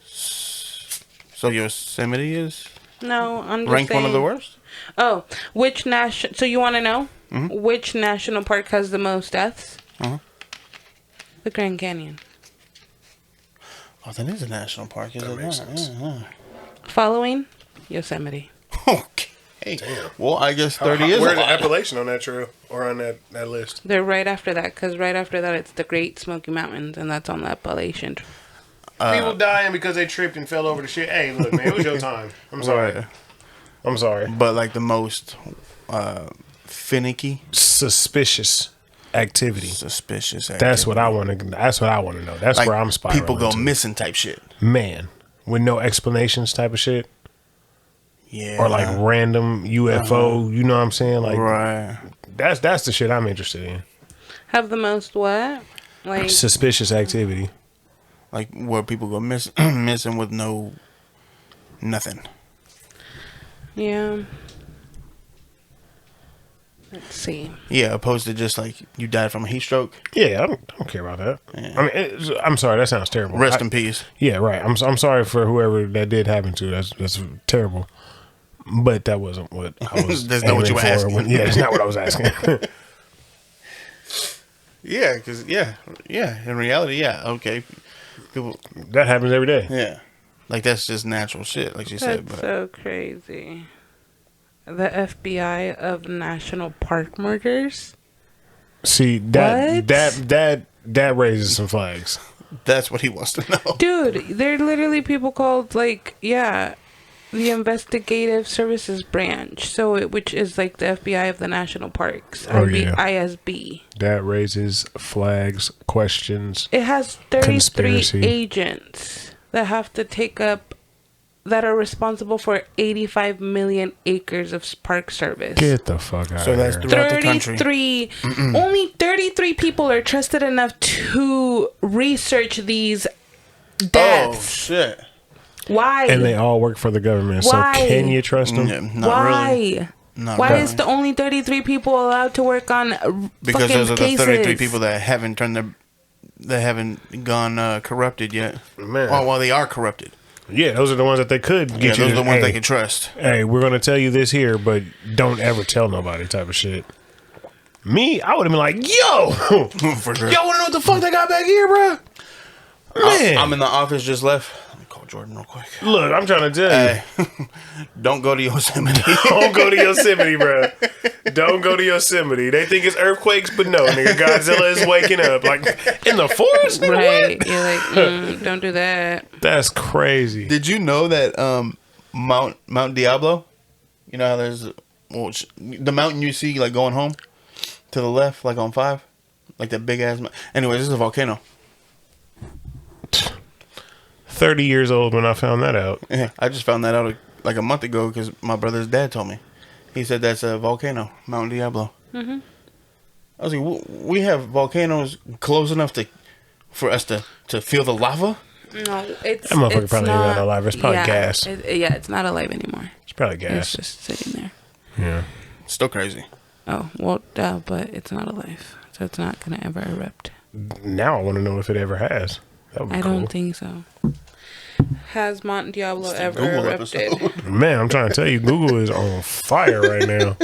So Yosemite is I'm just ranked saying. one of the worst. Oh, which national? So you want to know which national park has the most deaths? The Grand Canyon. Oh, that is a national park, is it? Makes sense. Following Yosemite. Okay. Damn. Well, I guess 30 is. Where's the Appalachian on that trail or on that list? They're right after that, because right after that it's the Great Smoky Mountains, and that's on the Appalachian. People dying because they tripped and fell over the shit. Hey, look, man, it was your time. I'm sorry. Right. I'm sorry. But like the most finicky, suspicious activity. That's what I want to. That's what I want to know. That's like where I'm spiraling. People go missing type shit. Man, with no explanations type of shit. Yeah. Or like random UFO. You know what I'm saying? Like right. That's the shit I'm interested in. Have the most what? Like suspicious activity. Like where people go missing with nothing. Yeah. Let's see. Yeah, opposed to just like you died from a heat stroke. Yeah, I don't care about that. Yeah. I mean, I'm sorry. That sounds terrible. Rest in peace. Yeah, right. I'm sorry for whoever that did happen to. That's terrible. But that wasn't what I was. That's not what you were asking. Yeah, that's not what I was asking. Yeah, because in reality, yeah, okay. People that happens every day. Yeah, like that's just natural shit, like you said. That's so crazy. The FBI of national park murders. See that raises some flags. That's what he wants to know, dude. They're literally people called like the Investigative Services Branch, which is like the FBI of the national parks. ISB. That raises flags, questions. It has 33 conspiracy. agents that have to take up, that are responsible for 85 million acres of park service. Get the fuck out So of that's here. throughout the country. 33. Only 33 people are trusted enough to research these Oh deaths. shit! Why? And they all work for the government. Why? So can you trust them? Yeah, not Why? really. Not Why really. is the only 33 people allowed to work on Because fucking those are the cases? 33 people that haven't gone corrupted yet. Man. Well, they are corrupted. Yeah, those are the ones that they could Yeah, get you. those are the ones hey, they can trust. Hey, we're going to tell you this here, but don't ever tell nobody type of shit. Me, I would have been like, yo! For sure. Y'all want to know what the fuck they got back here, bro? Man. I'm in the office, just left. Let me call Jordan real quick. Look, I'm trying to tell you. Hey, don't go to Yosemite. Don't go to Yosemite, bro. Don't go to Yosemite. They think it's earthquakes, but no, nigga. Godzilla is waking up. Like, in the forest? Nigga, Right. what? You're like, don't do that. That's crazy. Did you know that Mount Diablo? You know how there's the mountain you see like going home to the left, like on 5, like that big ass. Anyways, this is a volcano. 30 years old when I found that out. Yeah, I just found that out like a month ago because my brother's dad told me. He said that's a volcano, Mount Diablo. Mm-hmm. I was like, we have volcanoes close enough for us to feel the lava. No, it's That motherfucker it's probably ain't got no life. It's probably gas. It's not alive anymore. It's probably It's gas. just sitting there. Yeah. Still crazy. Oh, well, duh, but it's not alive. So it's not going to ever erupt. Now I want to know if it ever has. That would be I cool. don't think so. Has Mont Diablo ever Google erupted? episode. Man, I'm trying to tell you, Google is on fire right now.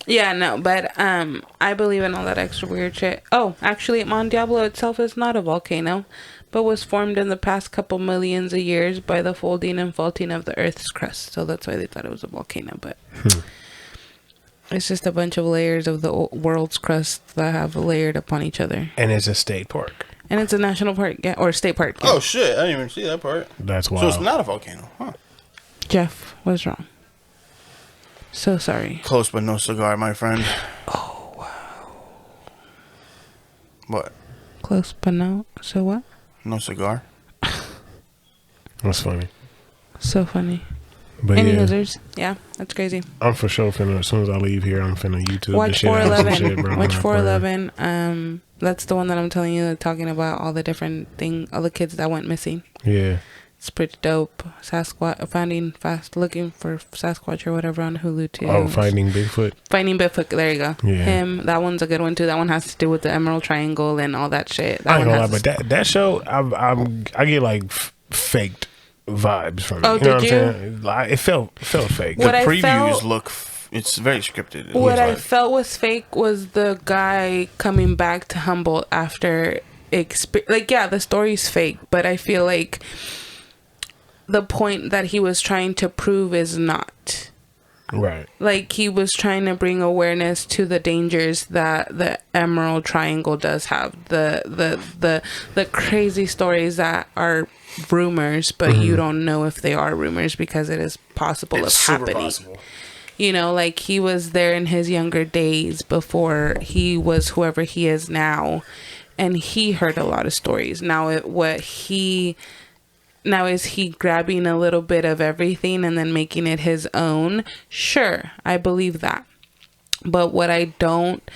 Yeah, no, but I believe in all that extra weird shit. Oh, actually, Mont Diablo itself is not a volcano, but was formed in the past couple millions of years by the folding and faulting of the Earth's crust. So that's why they thought it was a volcano, but it's just a bunch of layers of the world's crust that have layered upon each other. And it's a state park. And it's a national park, yeah, or state park. Yeah. Oh shit! I didn't even see that part. That's So wild. it's not a volcano, huh? Jeff was wrong. So sorry. Close but no cigar, my friend. Oh wow. What? Close, but no. So what? No cigar? That's funny. So funny. But Any yeah, losers? Yeah, that's crazy. I'm for sure finna, as soon as I leave here, I'm finna YouTube the Watch shit out of some 411. shit, bro. Watch I'm not 411. That's the one that I'm telling you, talking about all the different all the kids that went missing. playing. Yeah. It's pretty dope. Looking for Sasquatch or whatever on Hulu too. Oh, Finding Bigfoot. Finding Bigfoot. There you go. Yeah. Him. That one's a good one too. That one has to do with the Emerald Triangle and all that shit. That I ain't one gonna lie, has but that show, I get like faked vibes from it. Oh, you know did what I'm you? saying? Like, it felt fake. What The I previews felt- look. It's very scripted. It What looks I like. felt was fake was the guy coming back to Humboldt after the story's fake, but I feel like the point that he was trying to prove is not. Right. Like, he was trying to bring awareness to the dangers that the Emerald Triangle does have. The crazy stories that are rumors, but you don't know if they are rumors because it is possible of happening. You know, like, he was there in his younger days before he was whoever he is now, and he heard a lot of stories. Now, is he grabbing a little bit of everything and then making it his own? Sure, I believe that. But what I don't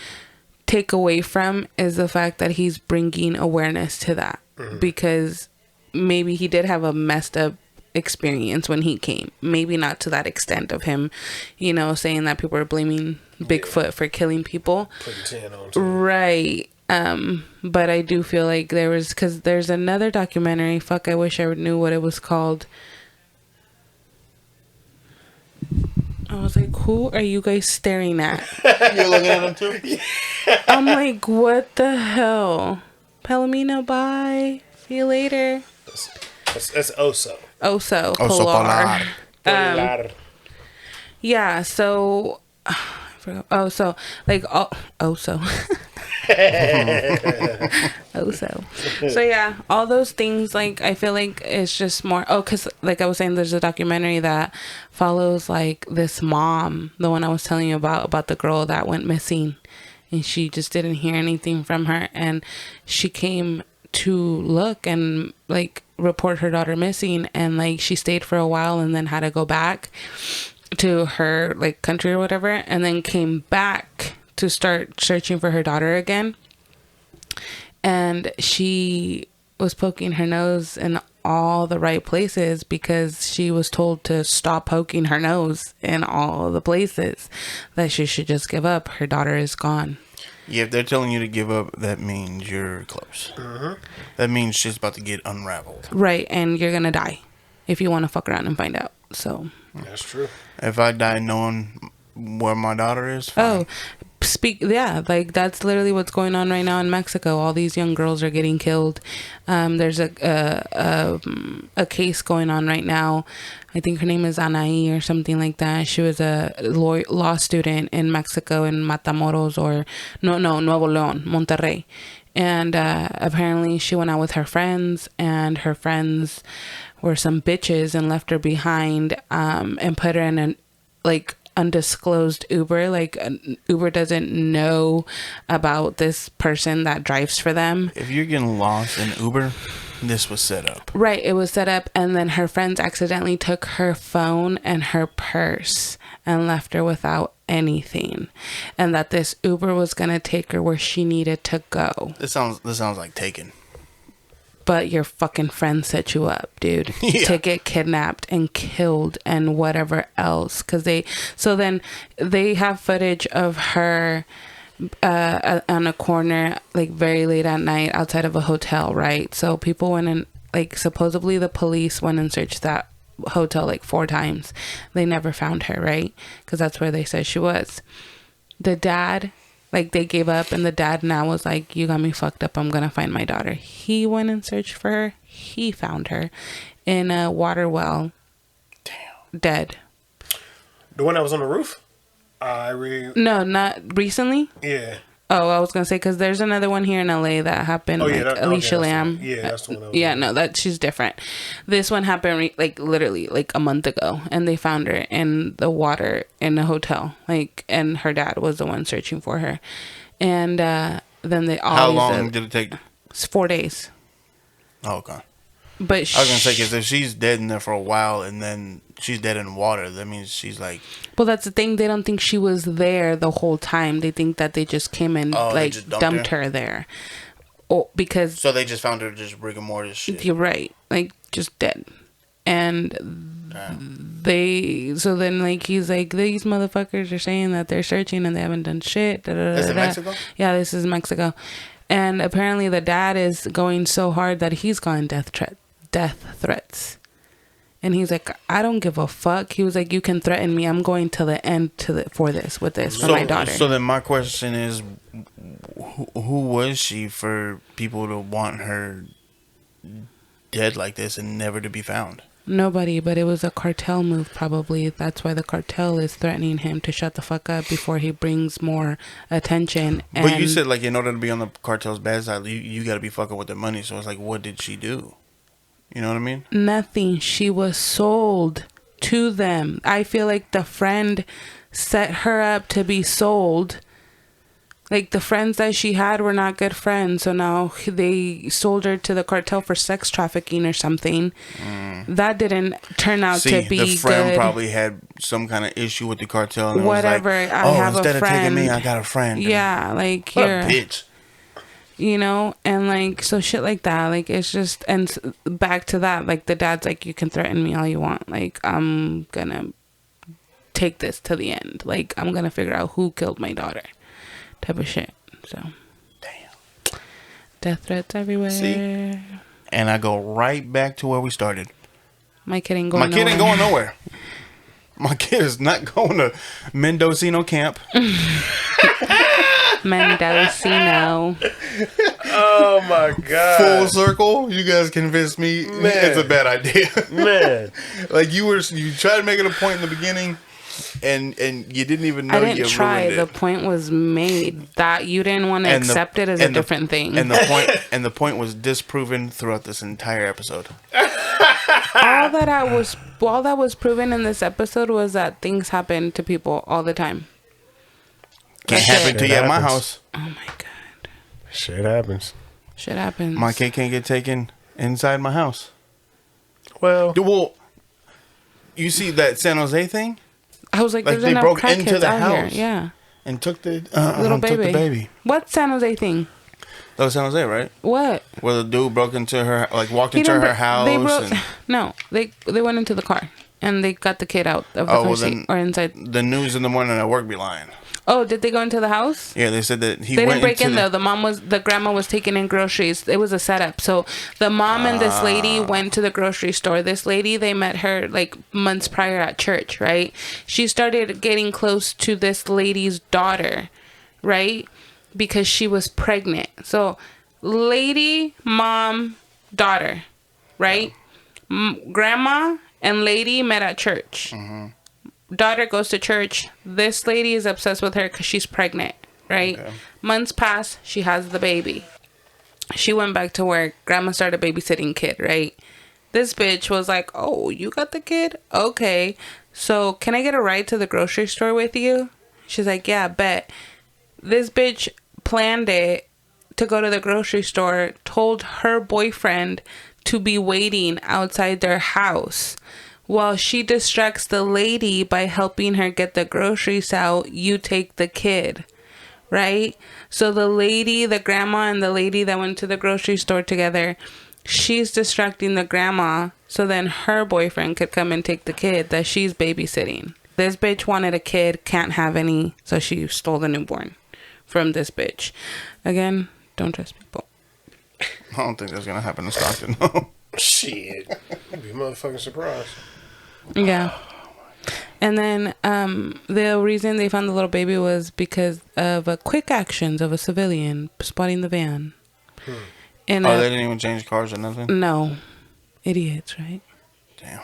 take away from is the fact that he's bringing awareness to that. Because maybe he did have a messed up experience when he came. Maybe not to that extent of him, saying that people are blaming Bigfoot for killing people. Right. But I do feel like because there's another documentary. Fuck, I wish I knew what it was called. I was like, who are you guys staring at? You're looking at them too? I'm like, what the hell? Palomino, bye. See you later. That's Oso. Oso Polar. Polar. Yeah, so I forgot. So So yeah, all those things, like, I feel like it's just more, because like I was saying, there's a documentary that follows like this mom, the one I was telling you about the girl that went missing, and she just didn't hear anything from her, and she came to look and like report her daughter missing, and like she stayed for a while and then had to go back to her like country or whatever, and then came back to start searching for her daughter again. And she was poking her nose in all the right places because she was told to stop poking her nose in all the places, that she should just give up. Her daughter is gone. Yeah, if they're telling you to give up, that means you're close. That means she's about to get unraveled. Right, and you're gonna die if you want to fuck around and find out. So That's true. If I die knowing where my daughter is, fine. Like that's literally what's going on right now in Mexico. All these young girls are getting killed. There's a case going on right now. I think her name is Anaí or something like that. She was a law student in Mexico, in Matamoros, or Nuevo León, Monterrey. And apparently she went out with her friends, and her friends were some bitches and left her behind, and put her in an like undisclosed Uber. Like Uber doesn't know about this person that drives for them. If you're getting lost in Uber, this was set up. Right, it was set up, and then her friends accidentally took her phone and her purse and left her without anything, and that this Uber was gonna take her where she needed to go. This sounds like Taken. But your fucking friend set you up, dude, to get kidnapped and killed and whatever else. Then they have footage of her on a corner, like very late at night outside of a hotel, right? So people went and, like, supposedly the police went and searched that hotel like 4 times. They never found her, right? Because that's where they said she was. The dad, like, they gave up, and the dad now was like, you got me fucked up, I'm gonna find my daughter. He went and searched for her. He found her in a water well. Damn. Dead. The one that was on the roof? No, not recently. Yeah. Oh, I was gonna say, because there's another one here in LA that happened. Alicia Lamb. That's the one. That she's different. This one happened literally like a month ago, and they found her in the water in a hotel. And her dad was the one searching for her. And then they all. How long did it take? It's 4 days. Oh, okay. But I was gonna say, because if she's dead in there for a while and then she's dead in water, that means she's like. Well, that's the thing. They don't think she was there the whole time. They think that they just came and dumped her there. Oh, because. So they just found her just rigor mortis shit. You're right, like just dead, and So then he's like, these motherfuckers are saying that they're searching and they haven't done shit. Is it Mexico? Yeah, this is Mexico, and apparently the dad is going so hard that he's gotten death threats. And he's like, I don't give a fuck. He was like, you can threaten me. I'm going to the end for my daughter. So then my question is, who was she for people to want her dead like this and never to be found? Nobody, but it was a cartel move probably. That's why the cartel is threatening him to shut the fuck up before he brings more attention. But you said, like, in order to be on the cartel's bad side, you got to be fucking with their money. So it's like, what did she do? You know what I mean? Nothing. She was sold to them. I feel like the friend set her up to be sold. Like, the friends that she had were not good friends. So now they sold her to the cartel for sex trafficking or something. That didn't turn out to be good. The friend probably had some kind of issue with the cartel. And whatever. Was like, I have instead a friend. of taking me, I got a friend. Yeah, like, what you're a bitch. You know, and like, so shit like that, like, it's just, and back to that, like, the dad's like, you can threaten me all you want, like, I'm gonna take this to the end, like, I'm gonna figure out who killed my daughter, type of shit. So damn, death threats everywhere. See? And I go right back to where we started. My kid ain't going nowhere. My kid is not going to Mendocino camp. Mendocino. Oh my god. Full circle. You guys convinced me. Man. It's a bad idea. Man. Like, you tried to make it a point in the beginning, and you didn't even know I didn't you try. ruined The it. point was made that you didn't want to accept it as a different thing. And the point was disproven throughout this entire episode. all that was proven in this episode was that things happen to people all the time. Can't That's happen it. to you at my happens. house. Oh my god. Shit happens. Shit happens. My kid can't get taken inside my house. Well, Well, you see that San Jose thing? I was like, Like, there's they enough broke crackheads into the out house. here. Yeah. And took the Little took the baby. What San Jose thing? That was San Jose, right? What? Where the dude broke into her, like walked He into didn't her bro- house. They broke. And, No, they went into the car and they got the kid out of the Oh, car well, seat then- or inside. the news in the morning at work be lying. Oh, did they go into the house? Yeah, they said that he They went didn't break into in though. The grandma was taking in groceries. It was a setup. So the mom and this lady went to the grocery store. This lady, they met her like months prior at church, right? She started getting close to this lady's daughter, right? Because she was pregnant. So lady, mom, daughter, right? Grandma and lady met at church. Daughter goes to church. This lady is obsessed with her because she's pregnant, right? Okay. Months pass. She has the baby. She went back to work. Grandma started babysitting kid, right? This bitch was like, oh, you got the kid? Okay. So can I get a ride to the grocery store with you? She's like, yeah, bet. This bitch planned it to go to the grocery store, told her boyfriend to be waiting outside their house while she distracts the lady by helping her get the groceries out. You take the kid, right? So the lady, the grandma and the lady that went to the grocery store together, she's distracting the grandma so then her boyfriend could come and take the kid that she's babysitting. This bitch wanted a kid, can't have any, so she stole the newborn from this bitch. Again, don't trust people. I don't think that's gonna happen in Stockton. No. shit. I'd be motherfucking surprised. Yeah. And then the reason they found the little baby was because of quick actions of a civilian spotting the van. And Oh, they didn't even change cars or nothing? no. Idiots, right? Damn.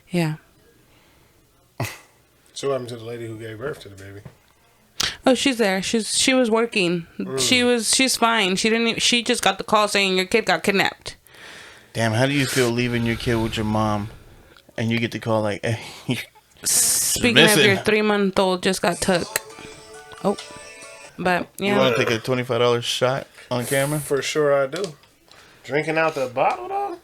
Yeah. So what happened to the lady who gave birth to the baby? Oh, she's there. She was working. She's fine. She just got the call saying your kid got kidnapped. Damn, how do you feel leaving your kid with your mom and you get the call like, hey, Speaking missing. of your 3-month-old just got took. Oh. But you yeah. want to take a $25 shot on camera? For sure I do. Drinking out the bottle though?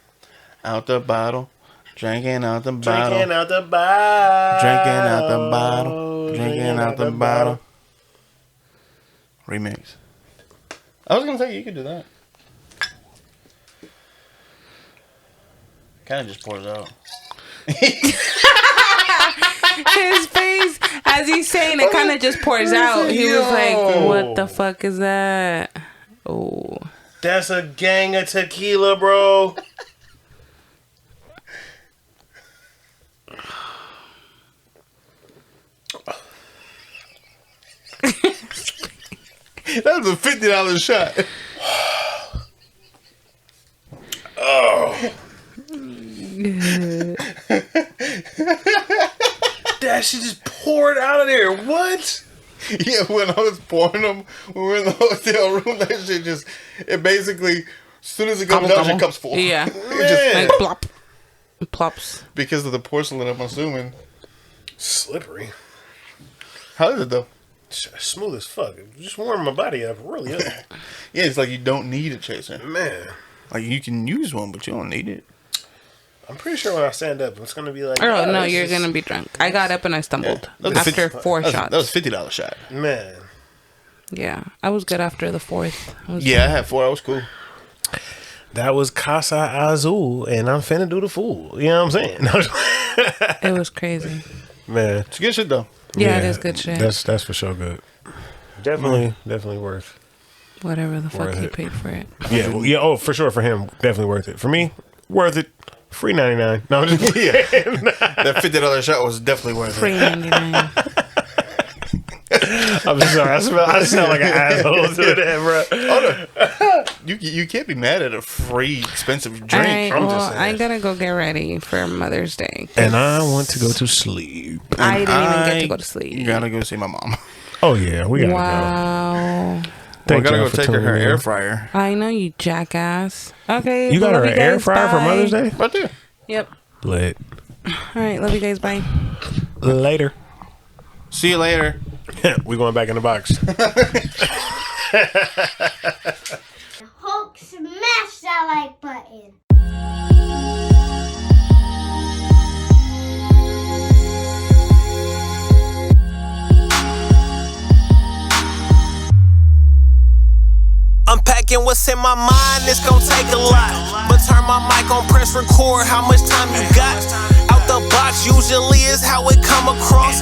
Out the bottle. Drinking out the bottle. Drinking out the bottle. Drinking out the bottle. Drinking out the bottle. Remix. I was going to say you could do that. Kind of just pours out. His face as he's saying it kind of just pours out. He was like, what the fuck is that? Oh. That's a gang of tequila, bro. That was a $50 shot. Oh. That shit just poured out of there. What? Yeah, when I was pouring them, when we were in the hotel room, that shit just, it basically, as soon as it comes out, your cup's full. Yeah. It just, Like plop. It plops. because of the porcelain, I'm assuming. Slippery. How is it though? Smooth as fuck. Just warm my body up really up. Yeah, it's like you don't need a chaser. Man. Like you can use one, but you don't need it. I'm pretty sure when I stand up, it's gonna be like. Oh, no, this you're is- going to be drunk. I got up and I stumbled That was after 4 shots. That was $50 shot. Man. Yeah. I was good after the 4th. Yeah, I had 4. I was cool. That was Casa Azul, and I'm finna do the fool. You know what I'm saying? It was crazy. Man. It's good shit though. Yeah, it is good shit. That's for sure good. Definitely worth. Whatever the fuck Worth he it. paid for it. Yeah, well, yeah. Oh, for sure for him, definitely worth it. For me, worth it. Free 99. No, I'm just kidding. That $50 shot was definitely worth Free it. 99. I'm sorry. I sound like an asshole to that, bro. you can't be mad at a free expensive drink. All right, I'm well, just saying. I gotta go get ready for Mother's Day. And I want to go to sleep. I didn't even get to go to sleep. You gotta go see my mom. Oh yeah, we gotta go. Wow. I gotta y'all go for take her tuning in. air fryer. I know, you jackass. Okay. You got love her you air guys, fryer for bye. Mother's Day? Right there. Yep. Lit. All right. Love you guys. Bye. Later. See you later. We going back in the box. Hulk smash that like button. Unpacking what's in my mind, it's gon' take a lot. But turn my mic on, press record, how much time you got? Out the box usually is how it come across.